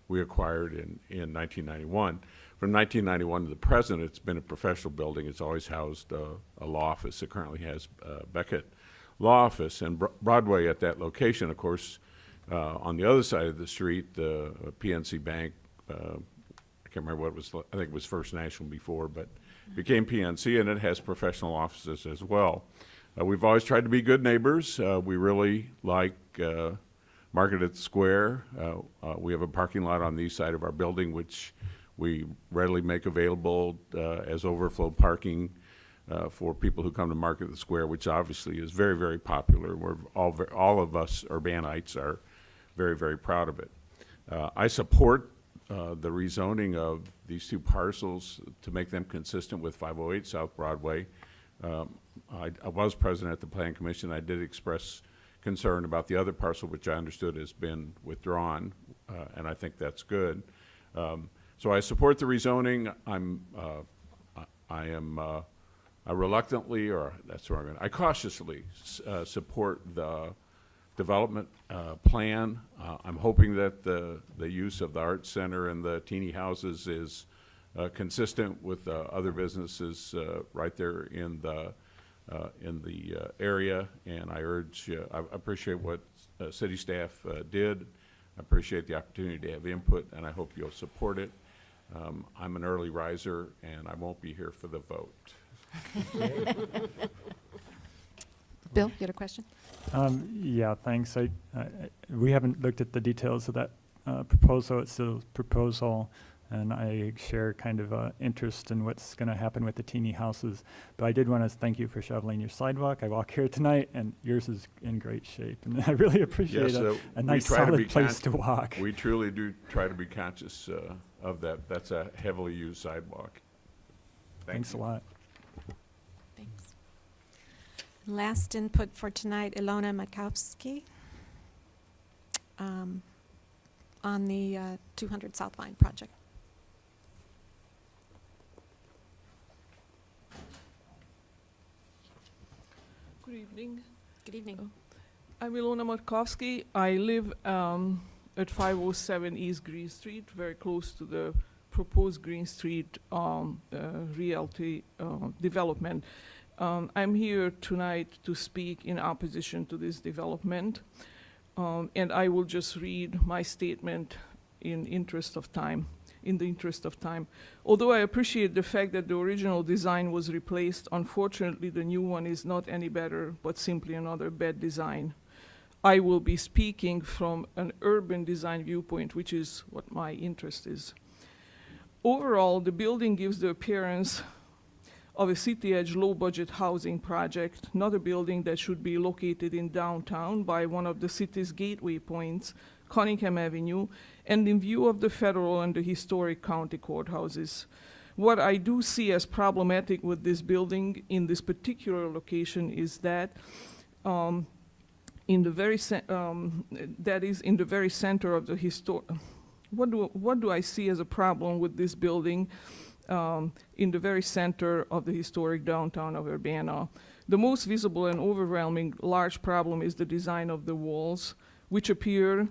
we acquired in 1991. From 1991 to the present, it's been a professional building. It's always housed a law office. It currently has Beckett Law Office. And Broadway at that location, of course, on the other side of the street, the PNC Bank, I can't remember what it was, I think it was First National before, but became PNC, and it has professional offices as well. We've always tried to be good neighbors. We really like Market at the Square. We have a parking lot on the east side of our building, which we readily make available as overflow parking for people who come to Market at the Square, which obviously is very, very popular. We're all of us Urbanites are very, very proud of it. I support the rezoning of these two parcels to make them consistent with 508 South Broadway. I was president at the Plan Commission. I did express concern about the other parcel, which I understood has been withdrawn, and I think that's good. So I support the rezoning. I reluctantly, or that's where I'm going. I cautiously support the development plan. I'm hoping that the use of the Arts Center and the teeny houses is consistent with other businesses right there in the area. And I appreciate what city staff did. I appreciate the opportunity to have input, and I hope you'll support it. I'm an early riser, and I won't be here for the vote. Bill, you had a question? Yeah, thanks. We haven't looked at the details of that proposal. It's still a proposal, and I share kind of interest in what's going to happen with the teeny houses. But I did want to thank you for shoveling your sidewalk. I walk here tonight, and yours is in great shape. And I really appreciate a nice, solid place to walk. We truly do try to be conscious of that. That's a heavily used sidewalk. Thanks a lot. Thanks. Last input for tonight, Ilona Makowski on the 200 South Line project. Good evening. Good evening. I'm Ilona Markovsky. I live at 507 East Green Street, very close to the proposed Green Street realty development. I'm here tonight to speak in opposition to this development, and I will just read my statement in the interest of time. Although I appreciate the fact that the original design was replaced, unfortunately the new one is not any better, but simply another bad design. I will be speaking from an urban design viewpoint, which is what my interest is. Overall, the building gives the appearance of a city-edge low-budget housing project, not a building that should be located in downtown by one of the city's gateway points, Cunningham Avenue, and in view of the federal and the historic county courthouses. What I do see as problematic with this building in this particular location is that in the very center of the what do I see as a problem with this building in the very center of the historic downtown of Urbana? The most visible and overwhelming large problem is the design of the walls, which appear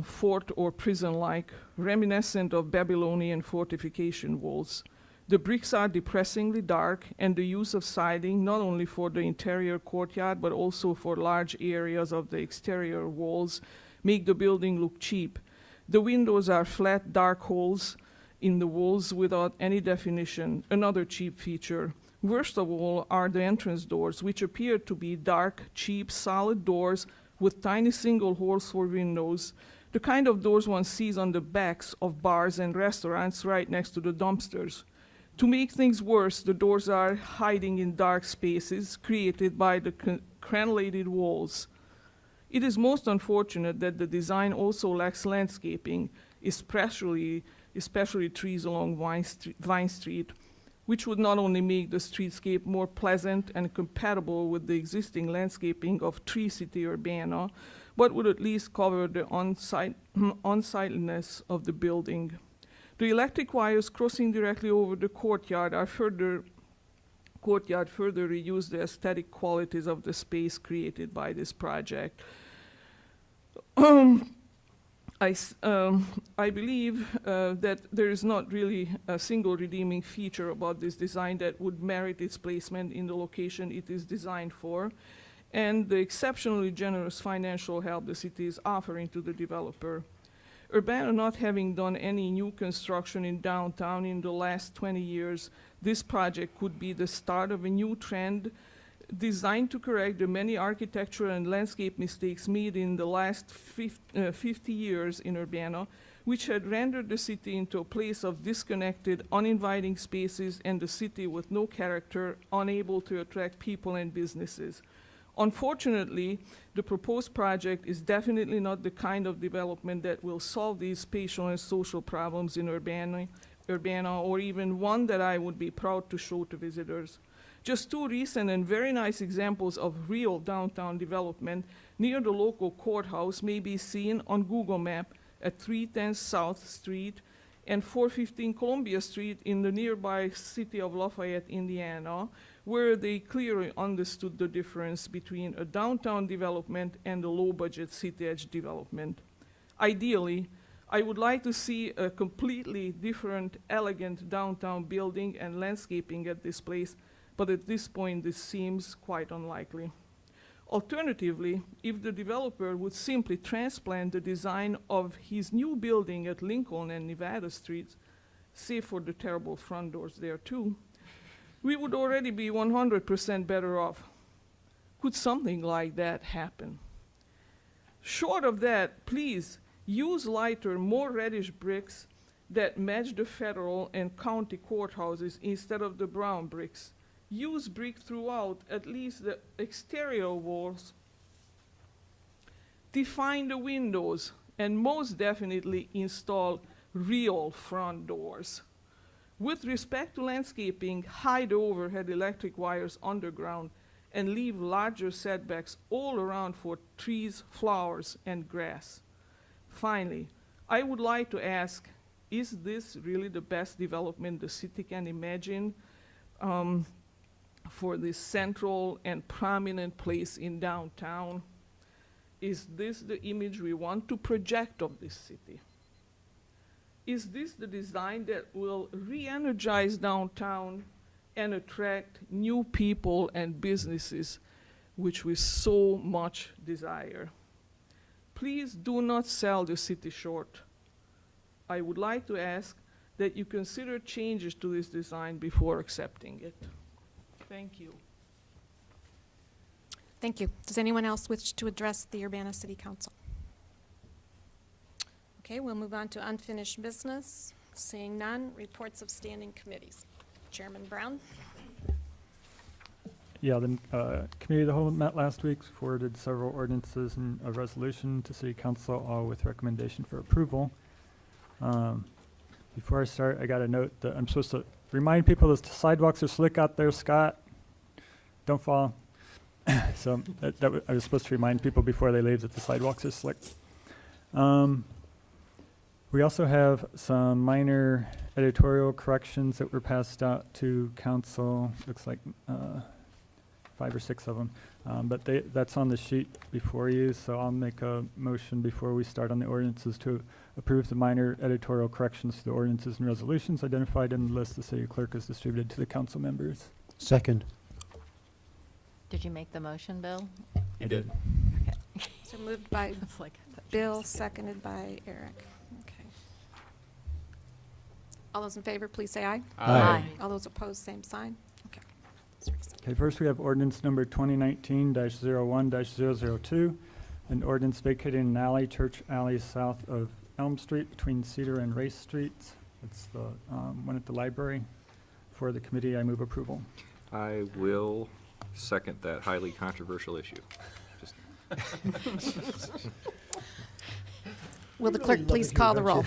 fort or prison-like, reminiscent of Babylonian fortification walls. The bricks are depressingly dark, and the use of siding, not only for the interior courtyard, but also for large areas of the exterior walls, make the building look cheap. The windows are flat, dark holes in the walls without any definition, another cheap feature. Worst of all are the entrance doors, which appear to be dark, cheap, solid doors with tiny single holes for windows, the kind of doors one sees on the backs of bars and restaurants right next to the dumpsters. To make things worse, the doors are hiding in dark spaces created by the crenulated walls. It is most unfortunate that the design also lacks landscaping, especially trees along Vine Street. which would not only make the streetscape more pleasant and compatible with the existing landscaping of Tree City Urbana, but would at least cover the unsightliness of the building. The electric wires crossing directly over the courtyard further reduce the aesthetic qualities of the space created by this project. I believe that there is not really a single redeeming feature about this design that would merit its placement in the location it is designed for, and the exceptionally generous financial help the city is offering to the developer. Urbana not having done any new construction in downtown in the last 20 years, this project could be the start of a new trend designed to correct the many architectural and landscape mistakes made in the last 50 years in Urbana, which had rendered the city into a place of disconnected, uninviting spaces and the city with no character, unable to attract people and businesses. Unfortunately, the proposed project is definitely not the kind of development that will solve these spatial and social problems in Urbana, or even one that I would be proud to show to visitors. Just two recent and very nice examples of real downtown development near the local courthouse may be seen on Google Map at 310 South Street and 415 Columbia Street in the nearby city of Lafayette, Indiana, where they clearly understood the difference between a downtown development and a low-budget city edge development. Ideally, I would like to see a completely different, elegant downtown building and landscaping at this place, but at this point this seems quite unlikely. Alternatively, if the developer would simply transplant the design of his new building at Lincoln and Nevada Streets, save for the terrible front doors there too, we would already be 100% better off. Could something like that happen? Short of that, please use lighter, more reddish bricks that match the federal and county courthouses instead of the brown bricks. Use brick throughout, at least the exterior walls. Define the windows, and most definitely install real front doors. With respect to landscaping, hide the overhead electric wires underground and leave larger setbacks all around for trees, flowers, and grass. Finally, I would like to ask, is this really the best development the city can imagine for this central and prominent place in downtown? Is this the image we want to project of this city? Is this the design that will re-energize downtown and attract new people and businesses, which we so much desire? Please do not sell the city short. I would like to ask that you consider changes to this design before accepting it. Thank you. Thank you. Does anyone else wish to address the Urbana City Council? Okay, we'll move on to unfinished business. Seeing none, reports of standing committees. Chairman Brown? Yeah, the Committee of the Whole met last week, forwarded several ordinances and a resolution to City Council, all with recommendation for approval. Before I start, I got a note that I'm supposed to remind people the sidewalks are slick out there, Scott. Don't fall. So I was supposed to remind people before they leave that the sidewalks are slick. We also have some minor editorial corrections that were passed out to council. Looks like 5 or 6 of them. But that's on the sheet before you, so I'll make a motion before we start on the ordinances to approve the minor editorial corrections to the ordinances and resolutions identified in the list the city clerk has distributed to the council members. Second. Did you make the motion, Bill? You did. So moved by It's like, I thought you Bill, just did. seconded by Eric. Okay. All those in favor, please say aye. Aye. All those opposed, same sign. Okay. Okay, first we have ordinance number 2019-01-002, an ordinance vacating an alley, Church Alley, south of Elm Street between Cedar and Race Streets. It's the one at the library. For the committee, I move approval. I will second that highly controversial issue. Just Will the clerk please call the roll?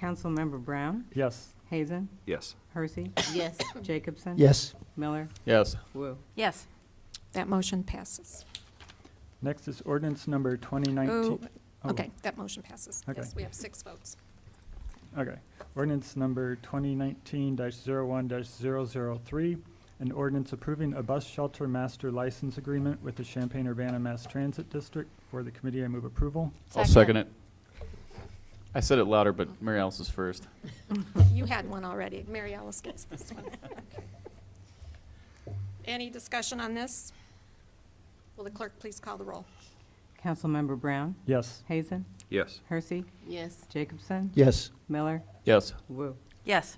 Councilmember Brown, Yes. Hazen, Yes. Hersey, Yes. Jacobson. Yes. Miller, Yes. Woo. Yes. That motion passes. Next is ordinance number 2019. Oh, okay, that motion passes. Okay. Yes, we have 6 votes. Okay. Ordinance number 2019-01-003, an ordinance approving a bus shelter master license agreement with the Champaign-Urbana Mass Transit District. For the committee, I move approval. I'll second it. I said it louder, but Mary Alice is first. You had one already. Mary Alice gets this one. Okay. Any discussion on this? Will the clerk please call the roll? Councilmember Brown, Yes. Hazen, Yes. Hersey, Yes. Jacobson, Yes. Miller, Yes. Woo. Yes.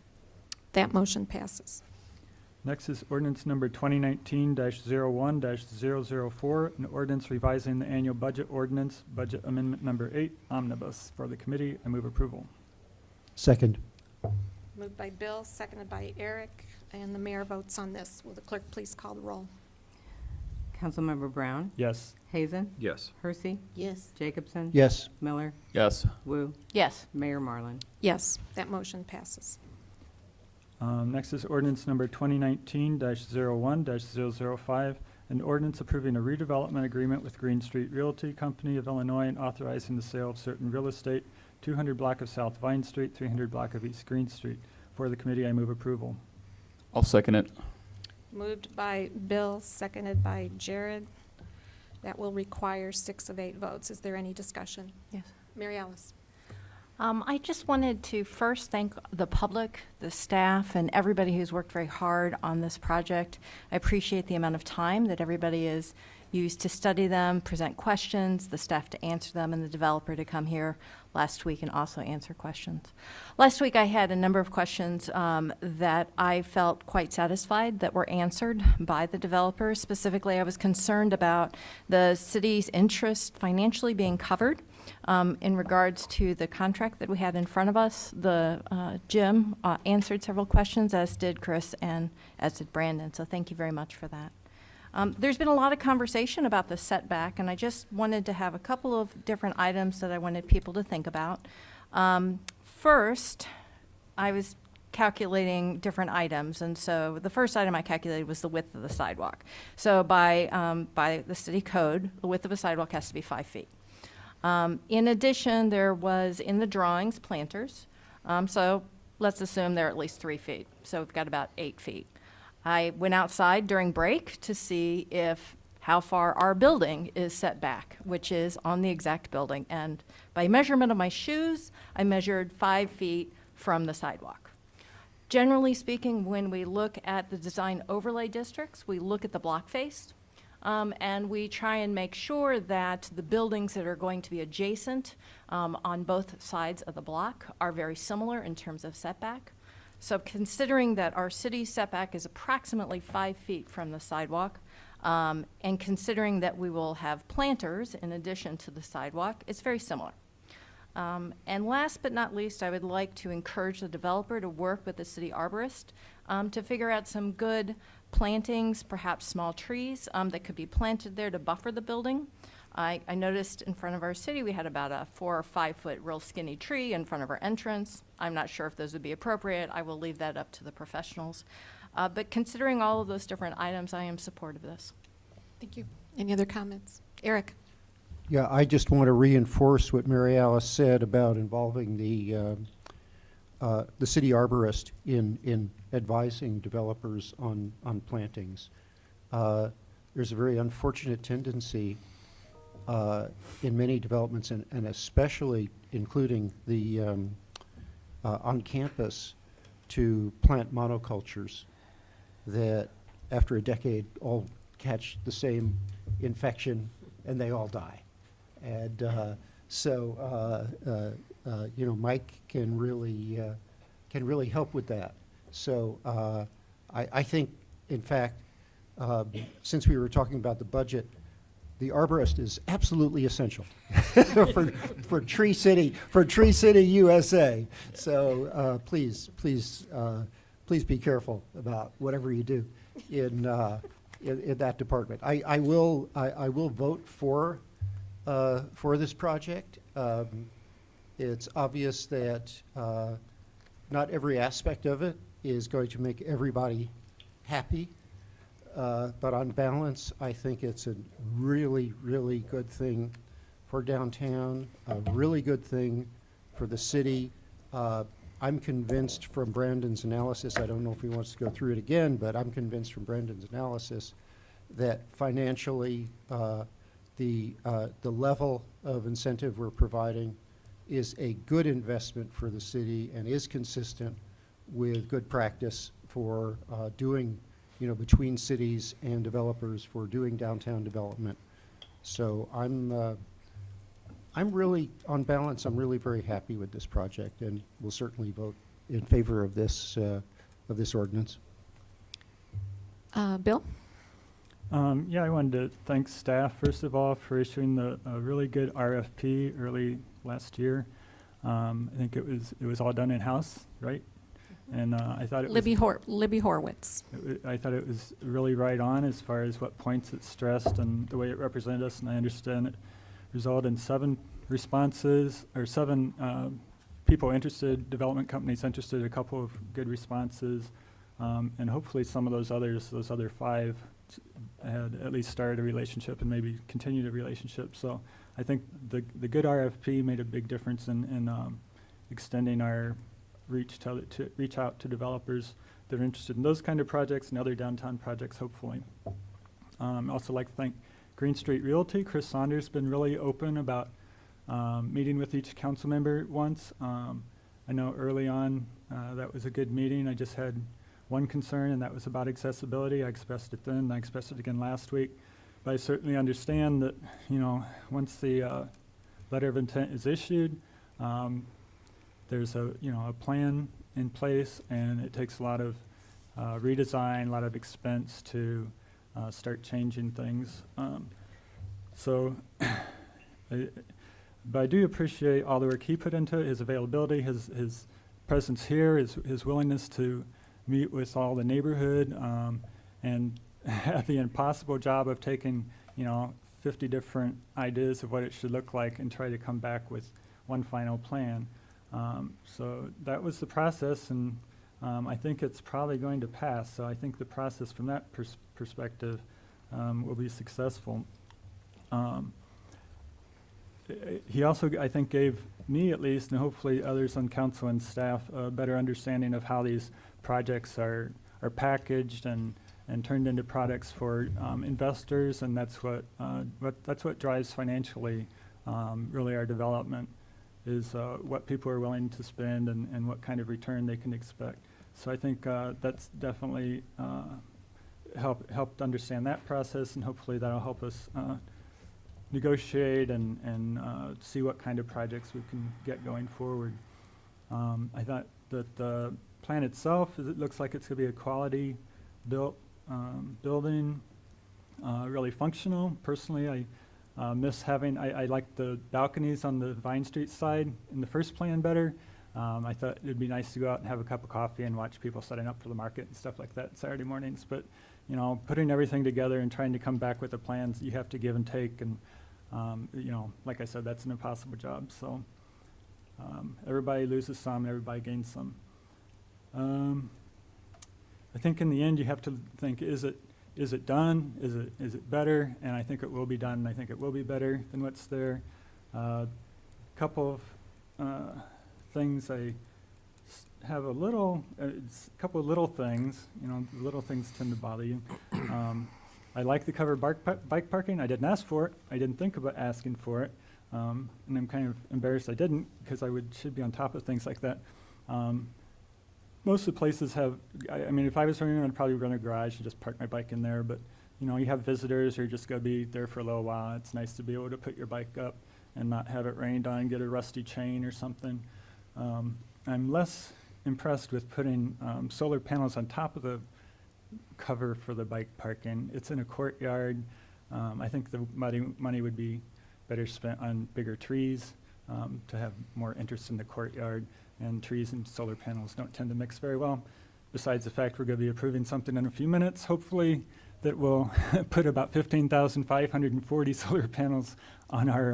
That motion passes. Next is ordinance number 2019-01-004, an ordinance revising the annual budget ordinance, budget amendment number 8, omnibus. For the committee, I move approval. Second. Moved by Bill, seconded by Eric, and the mayor votes on this. Will the clerk please call the roll? Councilmember Brown, Yes. Hazen, Yes. Hersey, Yes. Jacobson. Yes. Miller, Yes. Woo. Yes. Mayor Marlin. Yes, that motion passes. Next is ordinance number 2019-01-005, an ordinance approving a redevelopment agreement with Green Street Realty Company of Illinois and authorizing the sale of certain real estate, 200 block of South Vine Street, 300 block of East Green Street. For the committee, I move approval. I'll second it. Moved by Bill, seconded by Jared. That will require 6 of 8 votes. Is there any discussion? Yes. Mary Alice? I just wanted to first thank the public, the staff, and everybody who's worked very hard on this project. I appreciate the amount of time that everybody has used to study them, present questions, the staff to answer them, and the developer to come here last week and also answer questions. Last week, I had a number of questions that I felt quite satisfied that were answered by the developer. Specifically, I was concerned about the city's interest financially being covered. In regards to the contract that we had in front of us, Jim answered several questions, as did Chris and as did Brandon, so thank you very much for that. There's been a lot of conversation about the setback, and I just wanted to have a couple of different items that I wanted people to think about. First, I was calculating different items, and so the first item I calculated was the width of the sidewalk. So by the city code, the width of a sidewalk has to be 5 feet. In addition, there was in the drawings planters, so let's assume they're at least 3 feet. So we've got about 8 feet. I went outside during break to see how far our building is set back, which is on the exact building. And by measurement of my shoes, I measured 5 feet from the sidewalk. Generally speaking, when we look at the design overlay districts, we look at the block face. And we try and make sure that the buildings that are going to be adjacent on both sides of the block are very similar in terms of setback. So considering that our city setback is approximately 5 feet from the sidewalk, and considering that we will have planters in addition to the sidewalk, it's very similar. And last but not least, I would like to encourage the developer to work with the city arborist to figure out some good plantings, perhaps small trees that could be planted there to buffer the building. I noticed in front of our city we had about a 4 or 5 foot real skinny tree in front of our entrance. I'm not sure if those would be appropriate. I will leave that up to the professionals. But considering all of those different items, I am supportive of this. Thank you. Any other comments? Eric? Yeah, I just want to reinforce what Mary Alice said about involving the city arborist in advising developers on plantings. There's a very unfortunate tendency in many developments, and especially including the on campus, to plant monocultures that after a decade all catch the same infection and they all die. And Mike can really help with that. So I think, in fact, since we were talking about the budget, the arborist is absolutely essential for Tree City, USA. So please be careful about whatever you do in that department. I will vote for this project. It's obvious that not every aspect of it is going to make everybody happy. But on balance, I think it's a really, really good thing for downtown, a really good thing for the city. I'm convinced from Brandon's analysis, I don't know if he wants to go through it again, but I'm convinced from Brandon's analysis that financially, the level of incentive we're providing is a good investment for the city and is consistent with good practice for doing, between cities and developers for doing downtown development. So I'm really, on balance, I'm really very happy with this project, and will certainly vote in favor of this ordinance. Bill? Yeah, I wanted to thank staff, first of all, for issuing the really good RFP early last year. I think it was all done in-house, right? And I thought it Libby Horwitz. I thought it was really right on as far as what points it stressed and the way it represented us, and I understand it resulted in 7 responses, or 7 people interested, development companies interested, a couple of good responses, and hopefully some of those other 5 had at least started a relationship and maybe continued a relationship. So I think the good RFP made a big difference in extending our reach out to developers that are interested in those kind of projects and other downtown projects, hopefully. I'd also like to thank Green Street Realty. Chris Saunders has been really open about meeting with each council member once. I know early on that was a good meeting. I just had one concern, and that was about accessibility. I expressed it then, and I expressed it again last week. But I certainly understand that, once the letter of intent is issued, there's a plan in place, and it takes a lot of redesign, a lot of expense to start changing things. But I do appreciate all the work he put into it, his availability, his presence here, his willingness to meet with all the neighborhood, and have the impossible job of taking 50 different ideas of what it should look like and try to come back with one final plan. So that was the process, and I think it's probably going to pass. So I think the process from that perspective will be successful. He also, I think, gave me at least, and hopefully others on council and staff, a better understanding of how these projects are packaged and turned into products for investors, and that's what drives financially really our development, is what people are willing to spend and what kind of return they can expect. So I think that's definitely helped understand that process, and hopefully that'll help us negotiate and see what kind of projects we can get going forward. I thought that the plan itself, it looks like it's going to be a quality built building, really functional. Personally, I miss having, I like the balconies on the Vine Street side in the first plan better. I thought it'd be nice to go out and have a cup of coffee and watch people setting up for the market and stuff like that Saturday mornings. But, putting everything together and trying to come back with the plans, you have to give and take. And, like I said, that's an impossible job. So everybody loses some, everybody gains some. I think in the end you have to think, is it done? Is it better? And I think it will be done, and I think it will be better than what's there. Couple of things I have a couple of little things. Little things tend to bother you. I like the covered bike parking. I didn't ask for it. I didn't think about asking for it, and I'm kind of embarrassed I didn't, because I should be on top of things like that. Most of the places have, I mean, if I was running, I'd probably run a garage and just park my bike in there. But, you have visitors who are just going to be there for a little while. It's nice to be able to put your bike up and not have it rained on, get a rusty chain or something. I'm less impressed with putting solar panels on top of the cover for the bike parking. It's in a courtyard. I think the money would be better spent on bigger trees to have more interest in the courtyard. And trees and solar panels don't tend to mix very well. Besides the fact we're going to be approving something in a few minutes, hopefully, that will put about 15,540 solar panels on our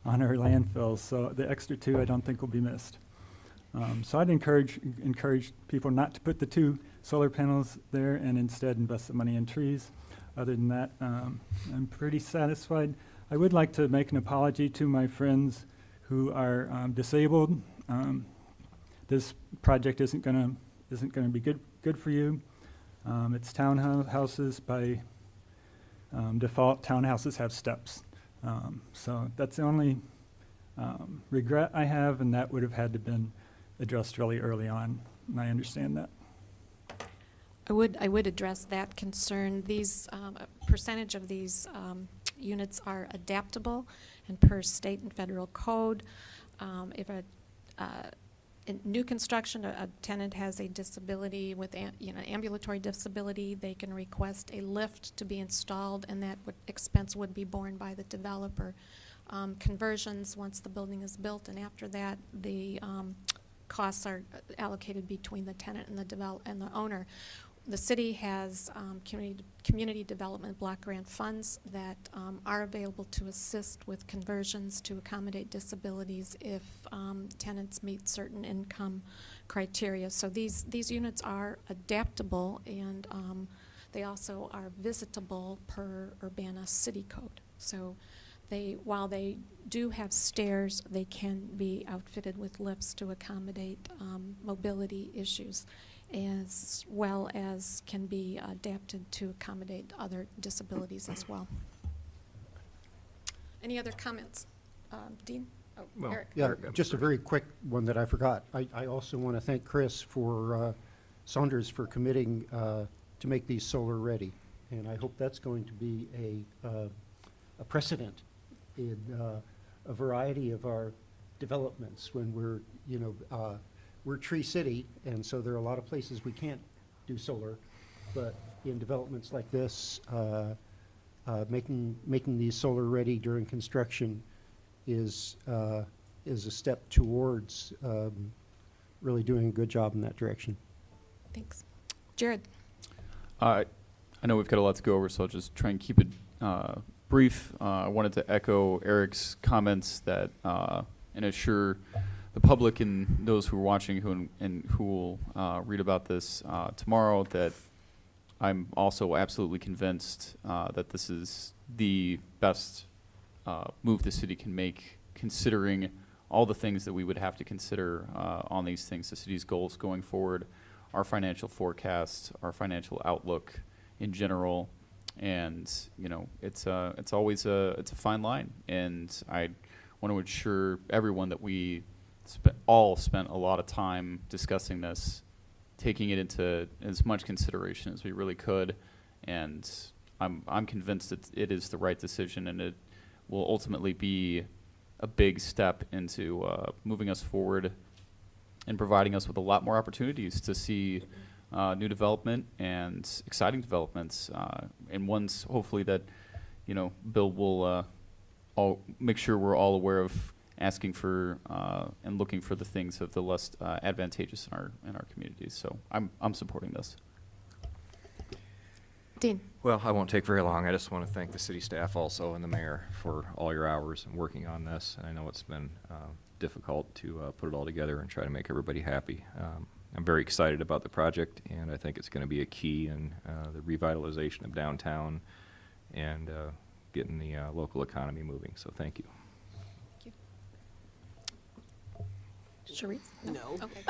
landfills. So the extra 2 I don't think will be missed. So I'd encourage people not to put the 2 solar panels there and instead invest the money in trees. Other than that, I'm pretty satisfied. I would like to make an apology to my friends who are disabled. This project isn't gonna be good for you. It's townhouses by default. Townhouses have steps, so that's the only regret I have, and that would have had to been addressed really early on, and I understand that. I would address that concern. These, a percentage of these units are adaptable, and per state and federal code, if in new construction, a tenant has a disability with ambulatory disability, they can request a lift to be installed, and that expense would be borne by the developer. Conversions, once the building is built, and after that, the costs are allocated between the tenant and the owner. The city has community development block grant funds that are available to assist with conversions to accommodate disabilities if tenants meet certain income criteria. So these units are adaptable, and they also are visitable per Urbana City Code. So while they do have stairs, they can be outfitted with lifts to accommodate mobility issues, as well as can be adapted to accommodate other disabilities as well. Any other comments? Dean? Oh, Well, Eric? Yeah, Eric, just a very quick one that I forgot. I also want to thank Chris Saunders for committing to make these solar ready. And I hope that's going to be a precedent in a variety of our developments when we're Tree City, and so there are a lot of places we can't do solar, but in developments like this, making these solar ready during construction is a step towards really doing a good job in that direction. Thanks. Jared? I know we've got a lot to go over, so I'll just try and keep it brief. I wanted to echo Eric's comments that and assure the public and those who are watching who will read about this tomorrow that I'm also absolutely convinced that this is the best move the city can make, considering all the things that we would have to consider on these things, the city's goals going forward, our financial forecast, our financial outlook in general. And it's always a fine line, and I want to assure everyone that we all spent a lot of time discussing this, taking it into as much consideration as we really could, and I'm convinced that it is the right decision, and it will ultimately be a big step into moving us forward and providing us with a lot more opportunities to see new development and exciting developments, and ones hopefully that Bill will all make sure we're all aware of, asking for and looking for the things of the less advantageous in our communities. So I'm supporting this. Dean? Well, I won't take very long. I just want to thank the city staff also and the mayor for all your hours and working on this. And I know it's been difficult to put it all together and try to make everybody happy. I'm very excited about the project, and I think it's going to be a key in the revitalization of downtown and getting the local economy moving. So thank you. Sharice? No. Okay.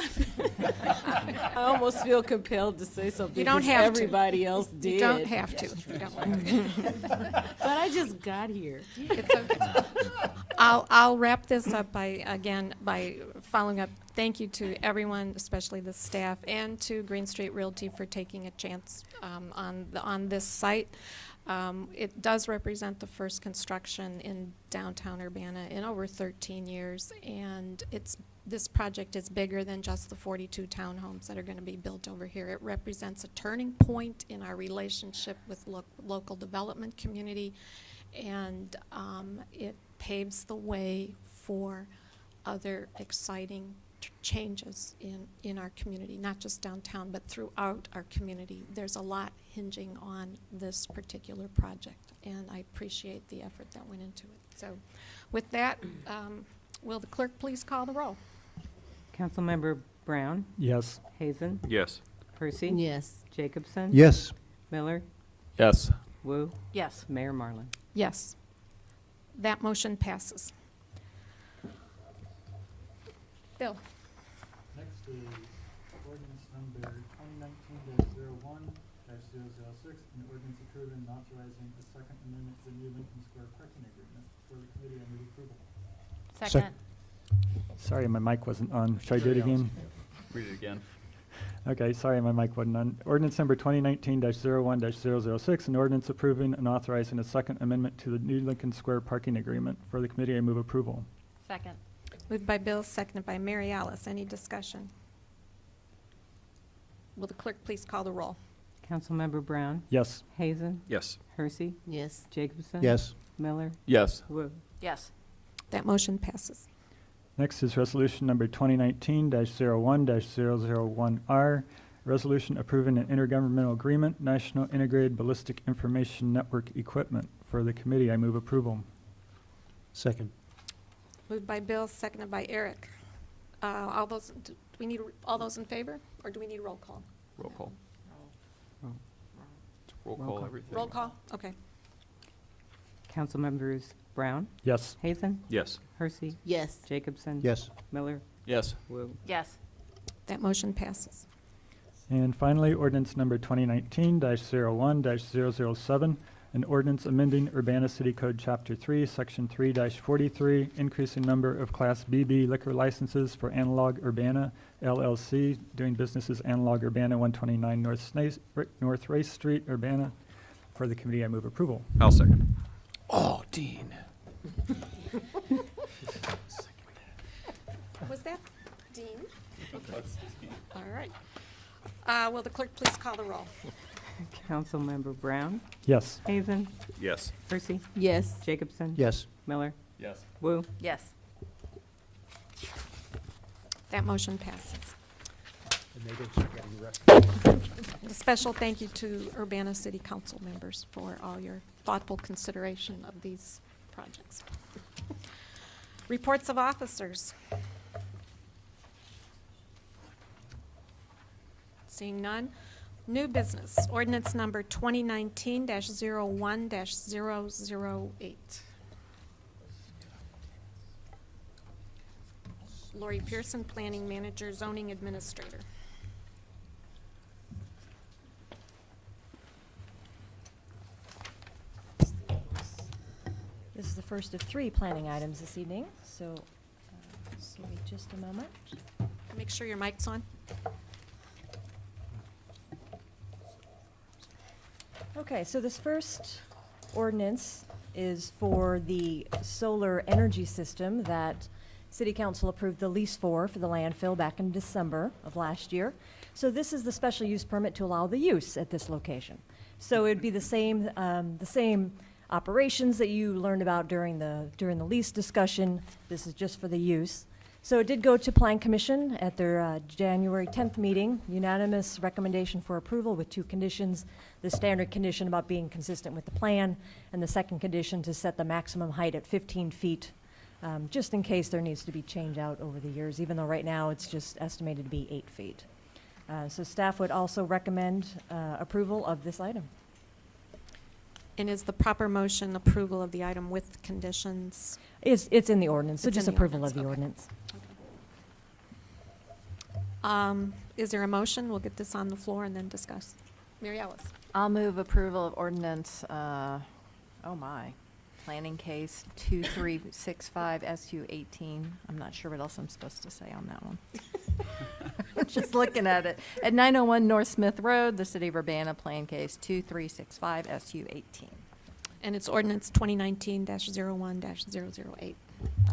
I almost feel compelled to say something. You don't 'cause have to. everybody else did. You don't have to if you don't want to. But I just got here. It's okay. I'll wrap this up by following up. Thank you to everyone, especially the staff, and to Green Street Realty for taking a chance on this site. It does represent the first construction in downtown Urbana in over 13 years, and this project is bigger than just the 42 townhomes that are going to be built over here. It represents a turning point in our relationship with local development community, and it paves the way for other exciting changes in our community, not just downtown, but throughout our community. There's a lot hinging on this particular project, and I appreciate the effort that went into it. So with that, will the clerk please call the roll? Councilmember Brown, Yes. Hazen, Yes. Percy. Yes. Jacobson. Yes. Miller, Yes. Wu, Yes. Mayor Marlin. Yes. That motion passes. Bill? Next is ordinance number 2019-01-006, an ordinance approving and authorizing a second amendment to the new Lincoln Square parking agreement. For the committee, I move approval. Second. Sorry, my mic wasn't on. Should I do it again? Read it again. Okay, sorry, my mic wasn't on. Ordinance number 2019-01-006, an ordinance approving and authorizing a second amendment to the new Lincoln Square parking agreement. For the committee, I move approval. Second. Moved by Bill, seconded by Mary Alice. Any discussion? Will the clerk please call the roll? Councilmember Brown, Yes. Hazen, Yes. Hersey, Yes. Jacobson. Yes. Miller, Yes. Wu. Yes. That motion passes. Next is resolution number 2019-01-001R, resolution approving an intergovernmental agreement, National Integrated Ballistic Information Network Equipment. For the committee, I move approval. Second. Moved by Bill, seconded by Eric. All those, do we need, all those in favor, or do we need a roll call? Roll call. Roll. It's roll Roll call call. everything. Roll call? Okay. Councilmembers Brown, Yes. Hazen, Yes. Hersey, Yes. Jacobson. Yes. Miller, Yes. Wu. Yes. That motion passes. And finally, ordinance number 2019-01-007, an ordinance amending Urbana City Code Chapter 3, Section 3-43, increasing number of Class BB liquor licenses for Analog Urbana LLC, doing business as Analog Urbana, 129 North Race Street, Urbana. For the committee, I move approval. I'll second. Oh, Dean. Was that Dean? Okay. All right. Will the clerk please call the roll? Councilmember Brown, Yes. Hazen, Yes. Hersey, Yes. Jacobson. Yes. Miller, Yes. Wu. Yes. That motion passes. And they didn't start getting rushed. A special thank you to Urbana City Council members for all your thoughtful consideration of these projects. Reports of officers. Seeing none. New business, ordinance number 2019-01-008. Lori Pearson, Planning Manager, Zoning Administrator. This is the first of 3 planning items this evening, so give me just a moment. Make sure your mic's on. Okay, so this first ordinance is for the solar energy system that City Council approved the lease for the landfill back in December of last year. So this is the special use permit to allow the use at this location. So it'd be the same operations that you learned about during the lease discussion. This is just for the use. So it did go to Plan Commission at their January 10th meeting, unanimous recommendation for approval with 2 conditions. The standard condition about being consistent with the plan, and the second condition to set the maximum height at 15 feet, just in case there needs to be change out over the years, even though right now it's just estimated to be 8 feet. So staff would also recommend approval of this item. And is the proper motion approval of the item with conditions? It's in the ordinance, so It's in just the approval of ordinance, the okay. ordinance. Is there a motion? We'll get this on the floor and then discuss. Mary Alice. I'll move approval of ordinance, planning case 2365 SU 18. I'm not sure what else I'm supposed to say on that one. Just looking at it. At 901 North Smith Road, the City of Urbana, plan case 2365 SU 18. And it's ordinance 2019-01-008.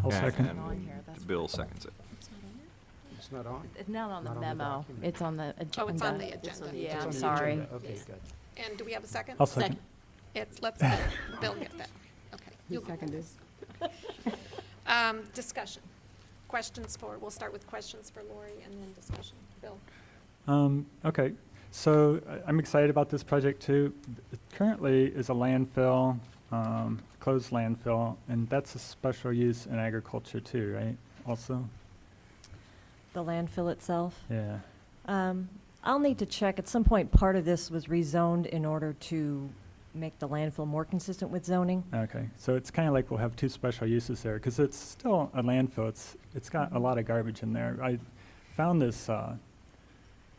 I'll second. It's not on here, that's Bill seconds it. It's not on? It's not on the Not on the memo. document. It's on the agenda. Oh, it's on the agenda. Yeah, It's I'm on the sorry. agenda. Okay, Yes. good. And do we have a second? I'll second. Let's Bill get that. Okay. You'll get Seconded. that. Discussion. Questions we'll start with questions for Lori and then discussion. Bill. Okay, so I'm excited about this project too. It currently is a landfill, closed landfill, and that's a special use in agriculture too, right? Also? the landfill itself. Yeah. I'll need to check. At some point, part of this was rezoned in order to make the landfill more consistent with zoning. Okay, so it's kind of like we'll have two special uses there, because it's still a landfill. It's got a lot of garbage in there. I found this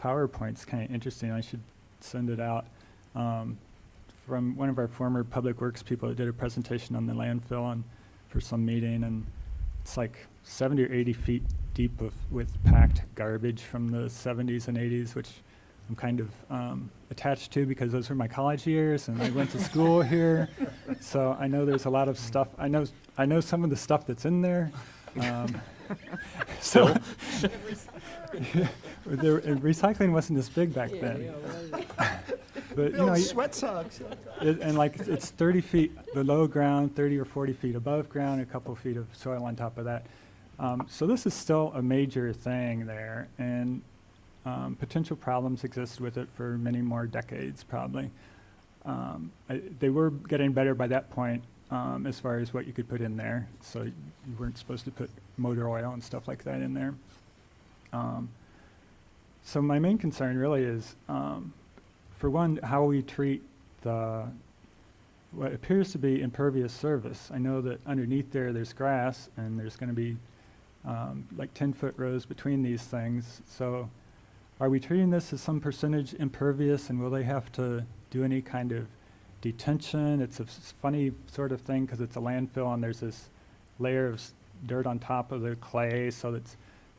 PowerPoint's kind of interesting. I should send it out. From one of our former Public Works people that did a presentation on the landfill and for some meeting, and it's like 70 or 80 feet deep with packed garbage from the 70s and 80s, which I'm kind of attached to because those were my college years and I went to school here. So I know there's a lot of stuff. I know some of the stuff that's in there. So recycling wasn't as big back then. But you know, sweat socks. and like it's 30 feet below ground, 30 or 40 feet above ground, a couple feet of soil on top of that. So this is still a major thing there, and potential problems exist with it for many more decades, probably. They were getting better by that point as far as what you could put in there. So you weren't supposed to put motor oil and stuff like that in there. So my main concern really is, for one, how we treat what appears to be impervious surface. I know that underneath there's grass, and there's going to be like 10-foot rows between these things. So are we treating this as some percentage impervious, and will they have to do any kind of detention? It's a funny sort of thing because it's a landfill, and there's this layer of dirt on top of the clay, so it's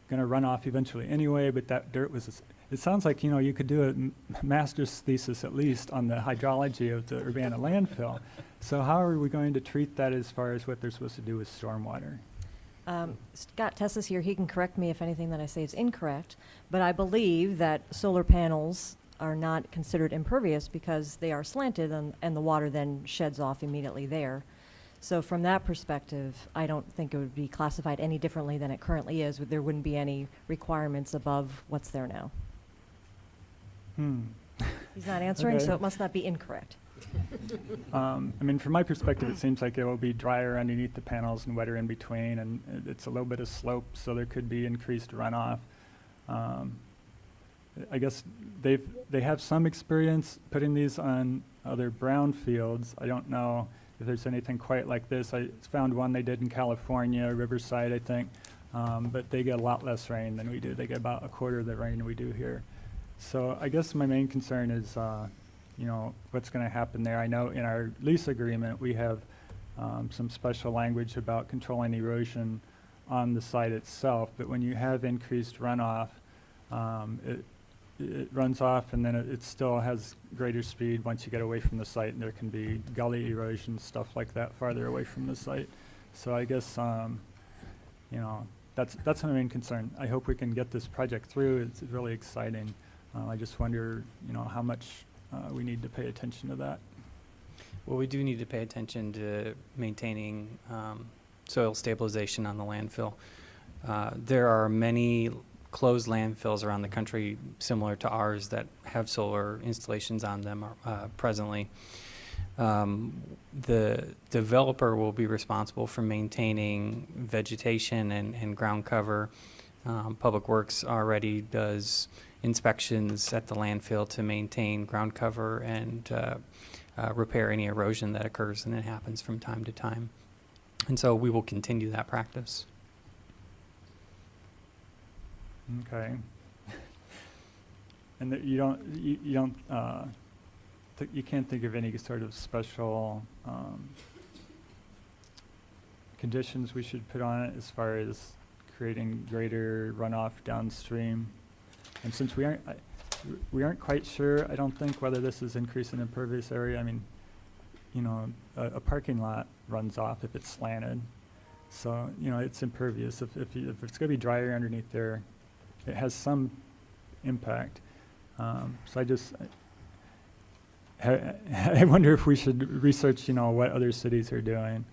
going to run off eventually anyway, but that dirt was... It sounds like, you could do a master's thesis at least on the hydrology of the Urbana landfill. So how are we going to treat that as far as what they're supposed to do with stormwater? Scott Tess is here. He can correct me if anything that I say is incorrect, but I believe that solar panels are not considered impervious because they are slanted and the water then sheds off immediately there. So from that perspective, I don't think it would be classified any differently than it currently is. There wouldn't be any requirements above what's there now. He's not answering, Okay. so it must not be incorrect. I mean, from my perspective, it seems like it will be drier underneath the panels and wetter in between, and it's a little bit of slope, so there could be increased runoff. I guess they have some experience putting these on other brown fields. I don't know if there's anything quite like this. I found one they did in California, Riverside, I think, but they get a lot less rain than we do. They get about a quarter of the rain we do here. So I guess my main concern is, what's going to happen there. I know in our lease agreement we have some special language about controlling erosion on the site itself, but when you have increased runoff, it runs off, and then it still has greater speed once you get away from the site, and there can be gully erosion, stuff like that, farther away from the site. So I guess, that's my main concern. I hope we can get this project through. It's really exciting. I just wonder, how much we need to pay attention to that. Well, we do need to pay attention to maintaining soil stabilization on the landfill. There are many closed landfills around the country similar to ours that have solar installations on them presently. The developer will be responsible for maintaining vegetation and ground cover. Public Works already does inspections at the landfill to maintain ground cover and repair any erosion that occurs, and it happens from time to time. And so we will continue that practice. Okay. And that you can't think of any sort of special conditions we should put on it as far as creating greater runoff downstream. And since we aren't quite sure, I don't think, whether this is increasing impervious area. I mean, a parking lot runs off if it's slanted. So, it's impervious. If it's going to be drier underneath there, it has some impact. So I wonder if we should research, what other cities are doing.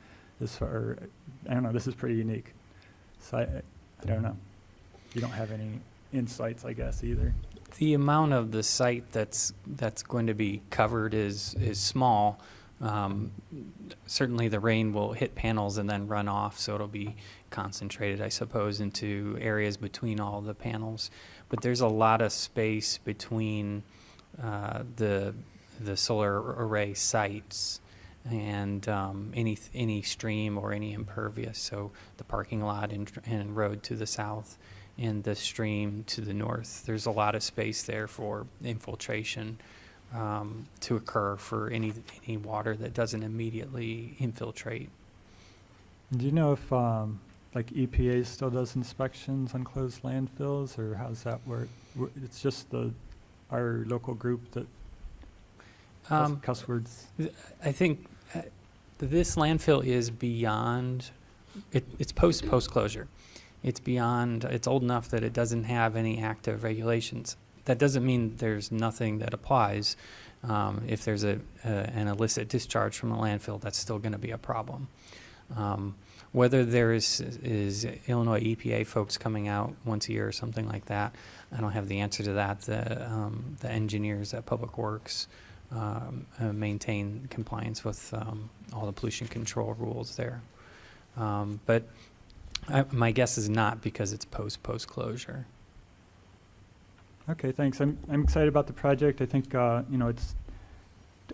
I don't know, this is pretty unique. So I don't know. You don't have any insights, I guess, either. The amount of the site that's going to be covered is small. Certainly the rain will hit panels and then run off, so it'll be concentrated, I suppose, into areas between all the panels. But there's a lot of space between the solar array sites and any stream or any impervious. So the parking lot and road to the south and the stream to the north. There's a lot of space there for infiltration to occur for any water that doesn't immediately infiltrate. Do you know if like EPA still does inspections on closed landfills, or how's that work? It's just our local group that has cuss words. I think this landfill is beyond, it's post-closure. It's beyond, it's old enough that it doesn't have any active regulations. That doesn't mean there's nothing that applies. If there's an illicit discharge from a landfill, that's still going to be a problem. Whether there is Illinois EPA folks coming out once a year or something like that, I don't have the answer to that. The engineers at Public Works maintain compliance with all the pollution control rules there. But my guess is not, because it's post-closure. Okay, thanks. I'm excited about the project. I think it's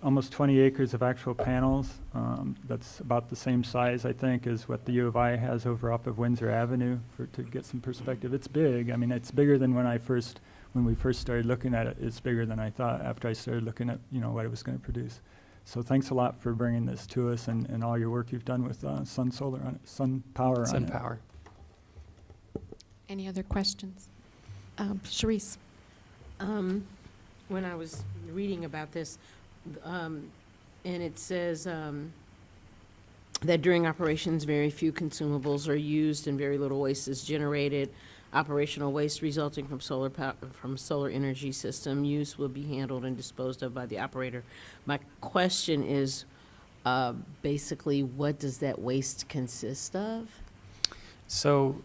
almost 20 acres of actual panels. That's about the same size, I think, as what the U of I has over off of Windsor Avenue. To get some perspective, it's big. I mean, it's bigger than when we first started looking at it. It's bigger than I thought after I started looking at what it was going to produce. So thanks a lot for bringing this to us and all your work you've done with Sun Power on it. SunPower. Any other questions? Sharice? When I was reading about this, and it says that during operations, very few consumables are used and very little waste is generated. Operational waste resulting from solar energy system use will be handled and disposed of by the operator. My question is, basically, what does that waste consist of? So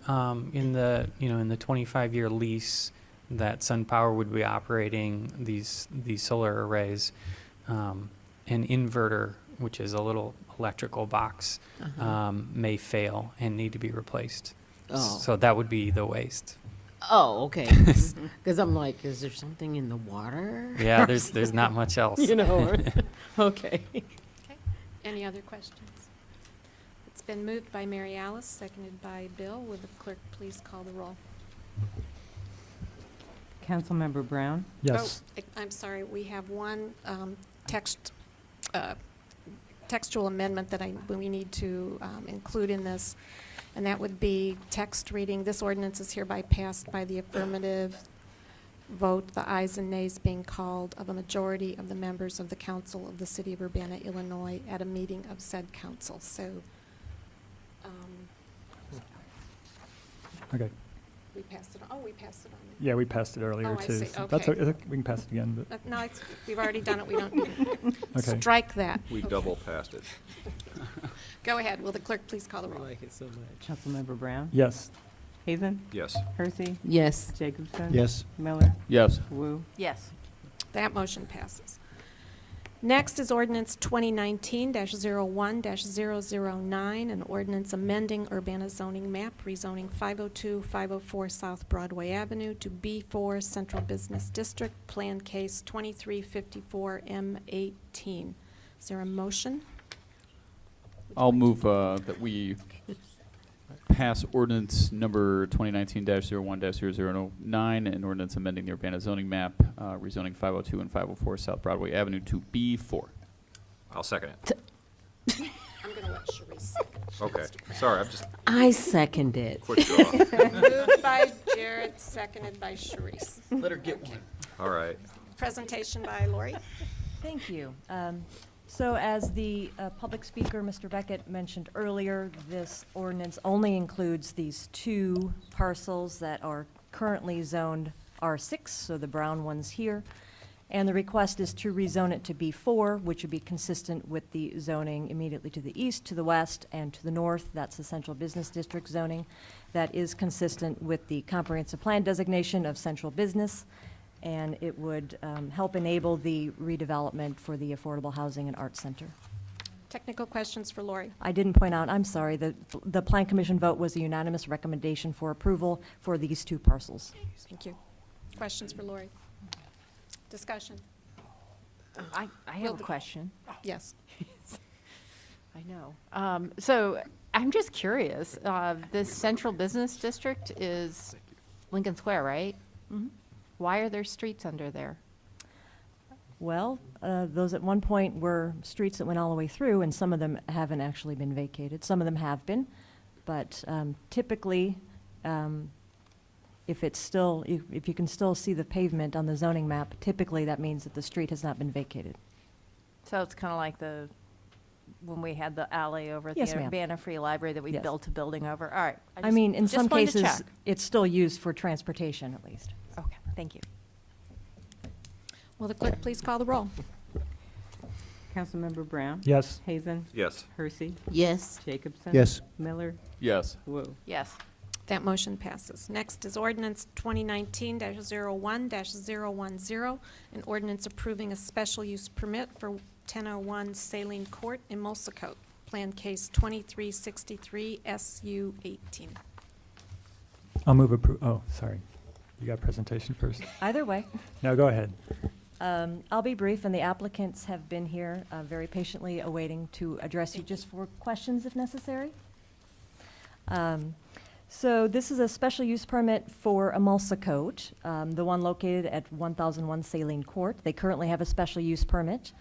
in the 25-year lease that SunPower would be operating these solar arrays, an inverter, which is a little electrical box, may fail and need to be replaced. Oh. So that would be the waste. Oh, okay. Because I'm like, is there something in the water? Yeah, there's not much else. Okay. Okay. Any other questions? It's been moved by Mary Alice, seconded by Bill. Will the clerk please call the roll? Councilmember Brown? Yes. Oh, I'm sorry, we have one textual amendment that we need to include in this, and that would be text reading, "This ordinance is hereby passed by the affirmative vote, the ayes and nays being called, of a majority of the members of the council of the city of Urbana, Illinois, at a meeting of said council." So, Okay. we passed it on. Oh, we passed it on. Yeah, we passed it earlier, Oh, I too. see. So that's Okay. we can pass it again, but No, we've already done it. We don't need it. Okay. Strike that. We double passed it. Go ahead. Will the clerk please call the roll? like it so much. Councilmember Brown? yes. Hazen? Yes. Hersey? Yes. Jacobson? Yes. Miller? Yes. Wu? Yes. That motion passes. Next is ordinance 2019-01-009, an ordinance amending Urbana zoning map, rezoning 502, 504 South Broadway Avenue to B4 Central Business District, Plan Case 2354M18. Is there a motion? I'll move that we pass ordinance number 2019-01-009, an ordinance amending the Urbana zoning map, rezoning 502 and 504 South Broadway Avenue to B4. I'll second it. I'm going to let Sharice second. Okay. Sorry, I'm just I second it. put you off. Moved by Jared, seconded by Sharice. Let her get one. All right. Presentation by Lori. Thank you. So as the public speaker, Mr. Beckett, mentioned earlier, this ordinance only includes these two parcels that are currently zoned R6, so the brown ones here. And the request is to rezone it to B4, which would be consistent with the zoning immediately to the east, to the west, and to the north. That's the Central Business District zoning. That is consistent with the comprehensive plan designation of central business, and it would help enable the redevelopment for the Affordable Housing and Arts Center. Technical questions for Lori. I didn't point out, I'm sorry, the Plan Commission vote was a unanimous recommendation for approval for these two parcels. Thank you. Questions for Lori? Discussion? I have a question. Yes. I know. So I'm just curious, this central business district is Lincoln Square, right? Mhm. Why are there streets under there? Well, those at one point were streets that went all the way through, and some of them haven't actually been vacated. Some of them have been, but typically, if it's still, if you can still see the pavement on the zoning map, typically that means that the street has not been vacated. So it's kind of like when we had the alley over at Yes, the ma'am. Urbana Free Library that we Yes. built a building over. All right. I mean, in just some wanted to cases, check. it's still used for transportation at least. Okay, thank you. Will the clerk please call the roll? Councilmember Brown? Yes. Hazen? Yes. Hersey? Yes. Jacobson? Yes. Miller? Yes. Whoa. Yes. That motion passes. Next is ordinance 2019-01-010, an ordinance approving a special use permit for 1001 Saline Court in Mulsicote, Plan Case 2363 SU 18. I'll move oh, sorry. You got a presentation first? Either way. No, go ahead. I'll be brief, and the applicants have been here very patiently awaiting to address you just for questions if necessary. So this is a special use permit for Mulsicote, the one located at 1001 Saline Court. They currently have a special use permit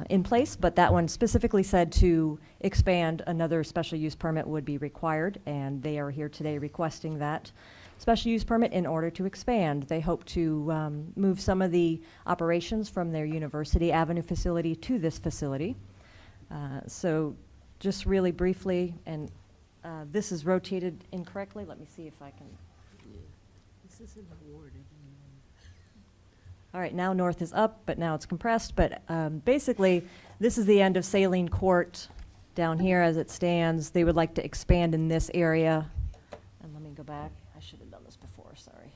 in place, but that one specifically said to expand, another special use permit would be required, and they are here today requesting that special use permit in order to expand. They hope to move some of the operations from their University Avenue facility to this facility. So just really briefly, and this is rotated incorrectly. Let me see if I can. This isn't awarded. All right, now north is up, but now it's compressed. But basically, this is the end of Saline Court down here as it stands. They would like to expand in this area. And let me go back. I should have done this before, sorry.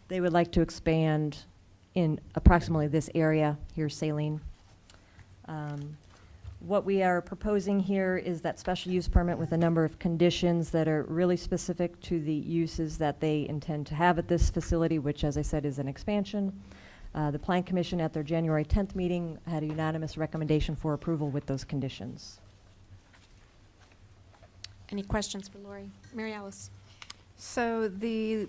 They would like to expand in approximately this area here, Saline. What we are proposing here is that special use permit with a number of conditions that are really specific to the uses that they intend to have at this facility, which, as I said, is an expansion. The Plan Commission at their January 10th meeting had a unanimous recommendation for approval with those conditions. Any questions for Lori? Mary Alice? So the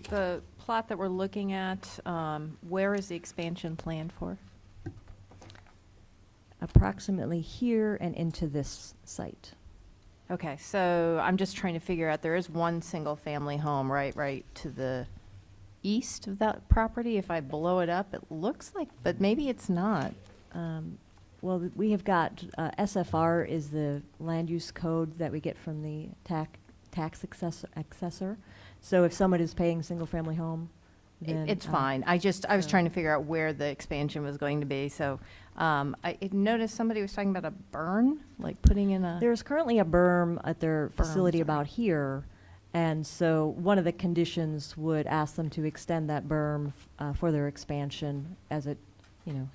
plot that we're looking at, where is the expansion planned for? Approximately here and into this site. Okay, so I'm just trying to figure out, there is one single-family home right to the east of that property. If I blow it up, it looks like, but maybe it's not. Well, we have got, SFR is the land use code that we get from the tax assessor. So if someone is paying single-family home, then. It's fine. I was so- trying to figure out where the expansion was going to be. So I noticed somebody was talking about a burn, like putting in a. There's currently a berm at their facility sorry. about here, and so one of the conditions would ask them to extend that berm for their expansion as it,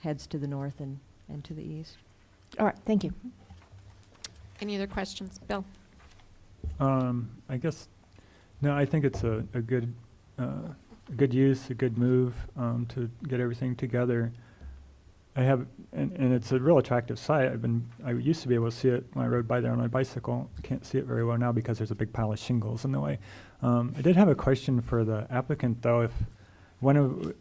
heads to the north and to the east. All right, thank you. Any other questions? Bill? I guess, no, I think it's a good use, a good move to get everything together. And it's a real attractive site. I used to be able to see it when I rode by there on my bicycle. I can't see it very well now because there's a big pile of shingles in the way. I did have a question for the applicant, though. If one of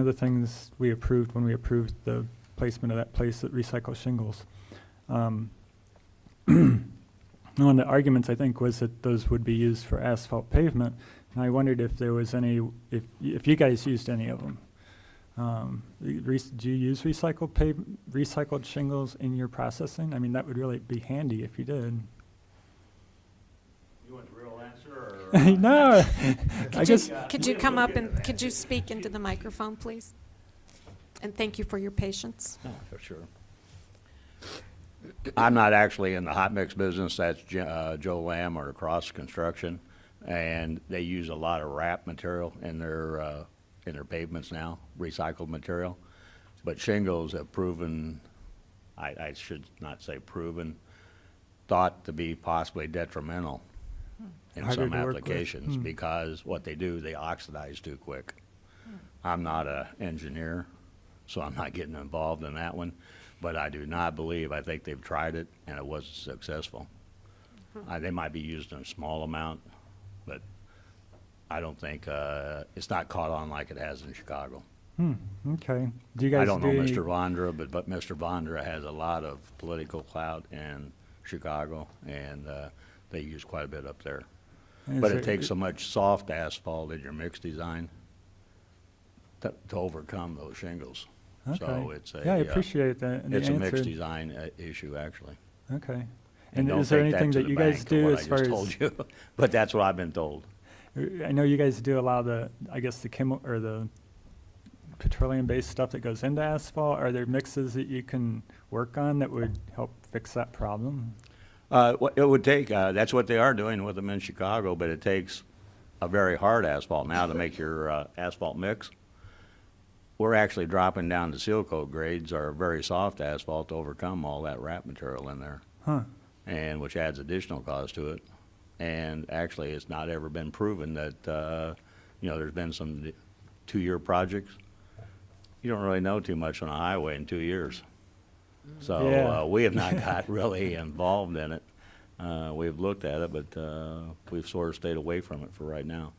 the things we approved when we approved the placement of that place that recycles shingles, one of the arguments I think was that those would be used for asphalt pavement. And I wondered if there was any, if you guys used any of them. Do you use recycled shingles in your processing? I mean, that would really be handy if you did. You want the real answer, or? No. Could you come up and could you speak into the microphone, please? And thank you for your patience. Oh, for sure. I'm not actually in the hot mix business. That's Joe Lamb or Cross Construction, and they use a lot of wrap material in their pavements now, recycled material. But shingles have proven, I should not say proven, thought to be possibly detrimental in Harder some to work with. applications because what they do, they oxidize too quick. I'm not an engineer, so I'm not getting involved in that one, but I do not believe, I think they've tried it and it wasn't successful. They might be used in a small amount, but I don't think, it's not caught on like it has in Chicago. Okay. Do you guys I don't know any- Mr. Vondra, but Mr. Vondra has a lot of political clout in Chicago, and they use quite a bit up there. Is But there- it takes so much soft asphalt in your mix design to overcome those shingles. So Okay. it's a, Yeah, I appreciate that. and the it's a answer. mixed design issue, actually. Okay. And don't is there take that anything to that the you guys bank, do what as I far just as? told you, but that's what I've been told. I know you guys do allow the, I guess, the or the petroleum-based stuff that goes into asphalt. Are there mixes that you can work on that would help fix that problem? It would take, that's what they are doing with them in Chicago, but it takes a very hard asphalt now to make your asphalt mix. We're actually dropping down to seal coat grades or very soft asphalt to overcome all that wrap material in there, Huh. and which adds additional cost to it. And actually, it's not ever been proven that, there's been some 2-year projects. You don't really know too much on a highway in 2 years. So Yeah. we have not got really involved in it. We've looked at it, but we've sort of stayed away from it for right now.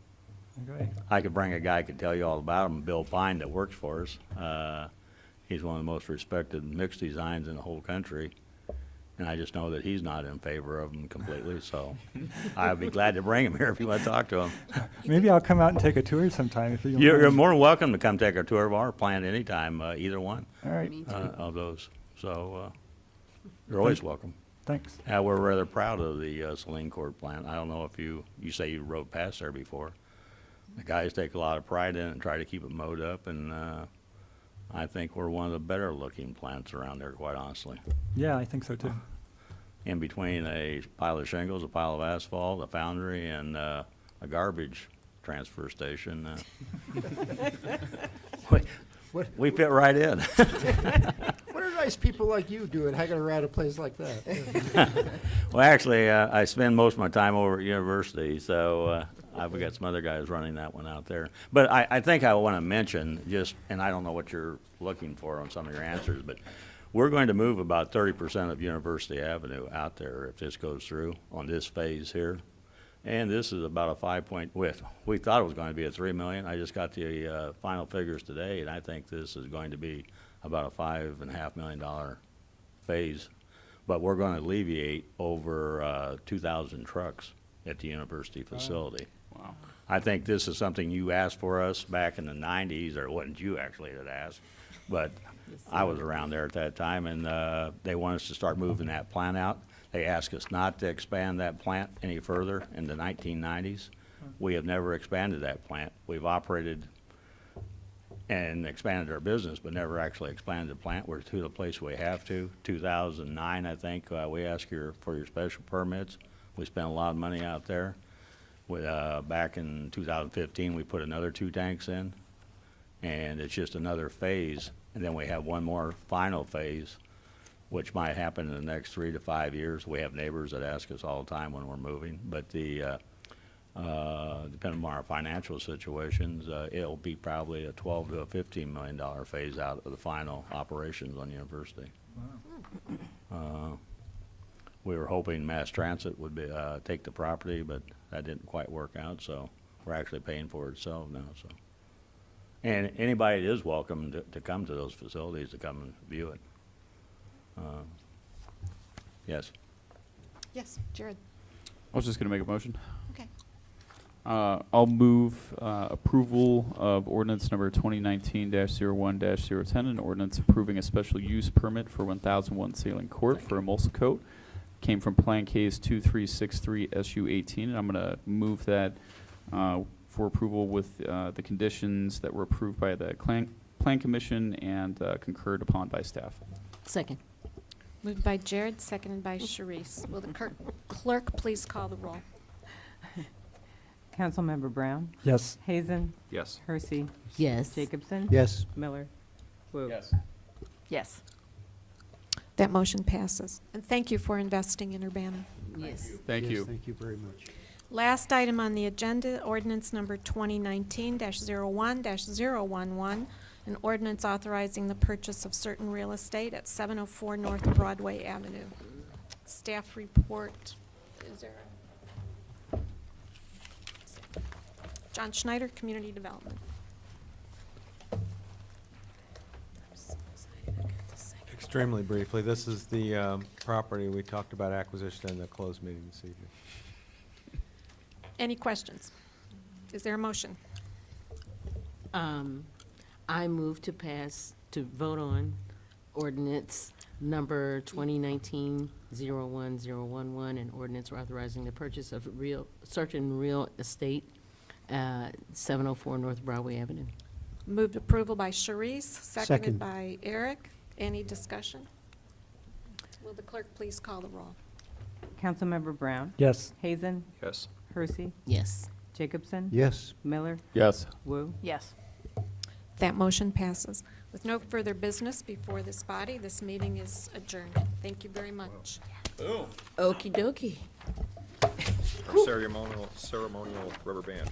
Okay. I could bring a guy who could tell you all about him, Bill Pine, that works for us. He's one of the most respected mix designs in the whole country. And I just know that he's not in favor of them completely, so I'd be glad to bring him here if you want to talk to him. Maybe I'll come out and take a tour sometime if you don't You're mind. more than welcome to come take a tour of our plant anytime, either one All right. of those. So you're always welcome. Thanks. We're rather proud of the Saline Court plant. I don't know if you say you rode past there before. The guys take a lot of pride in it and try to keep it mowed up, and I think we're one of the better looking plants around there, quite honestly. Yeah, I think so too. In between a pile of shingles, a pile of asphalt, a foundry, and a garbage transfer station. We fit right in. What are nice people like you doing hanging around a place like that? Well, actually, I spend most of my time over at university, so I've got some other guys running that one out there. But I think I want to mention just, and I don't know what you're looking for on some of your answers, but we're going to move about 30% of University Avenue out there if this goes through on this phase here. And this is about a 5 width. We thought it was going to be a 3 million. I just got the final figures today, and I think this is going to be about a $5.5 million phase. But we're going to alleviate over 2,000 trucks at the university facility. Wow. I think this is something you asked for us back in the 90s, or it wasn't you actually that asked, but I was around there at that time, and they want us to start moving that plant out. They asked us not to expand that plant any further in the 1990s. We have never expanded that plant. We've operated and expanded our business, but never actually expanded the plant. We're to the place we have to. 2009, I think, we asked for your special permits. We spent a lot of money out there. Back in 2015, we put another 2 tanks in, and it's just another phase. And then we have one more final phase, which might happen in the next 3 to 5 years. We have neighbors that ask us all the time when we're moving, but depending on our financial situations, it'll be probably a $12 to a $15 million phase out of the final operations on the university. We were hoping Mass Transit would take the property, but that didn't quite work out, so we're actually paying for it itself now. So, and anybody is welcome to come to those facilities to come and view it. Yes. Yes, Jared. I was just going to make a motion. Okay. I'll move approval of ordinance number 2019-01-010, an ordinance approving a special use permit for 1001 Saline Court for emulsive coat. Came from Plan Case 2363 SU18, and I'm going to move that for approval with the conditions that were approved by the Plan Commission and concurred upon by staff. Second. Moved by Jared, seconded by Sharice. Will the clerk please call the roll? Councilmember Brown? Yes. Hazen? Yes. Hersey? Yes. Jacobson? Yes. Miller? Wu? Yes. Yes. That motion passes. And thank you for investing in Urbana. Yes. Thank Yes, you. thank you very much. Last item on the agenda, ordinance number 2019-01-011, an ordinance authorizing the purchase of certain real estate at 704 North Broadway Avenue. Staff report, is there a? John Schneider, Community Development. Extremely briefly, this is the property we talked about acquisition in the closed meeting this evening. Any questions? Is there a motion? I move to vote on ordinance number 2019-01011, an ordinance authorizing the purchase of certain real estate at 704 North Broadway Avenue. Moved approval by Sharice, seconded Second. by Eric. Any discussion? Will the clerk please call the roll? Councilmember Brown? Yes. Hazen? Yes. Hersey? Yes. Jacobson? Yes. Miller? Yes. Wu? Yes. That motion passes. With no further business before this body, this meeting is adjourned. Thank you very much. Okey dokey. Our ceremonial rubber band.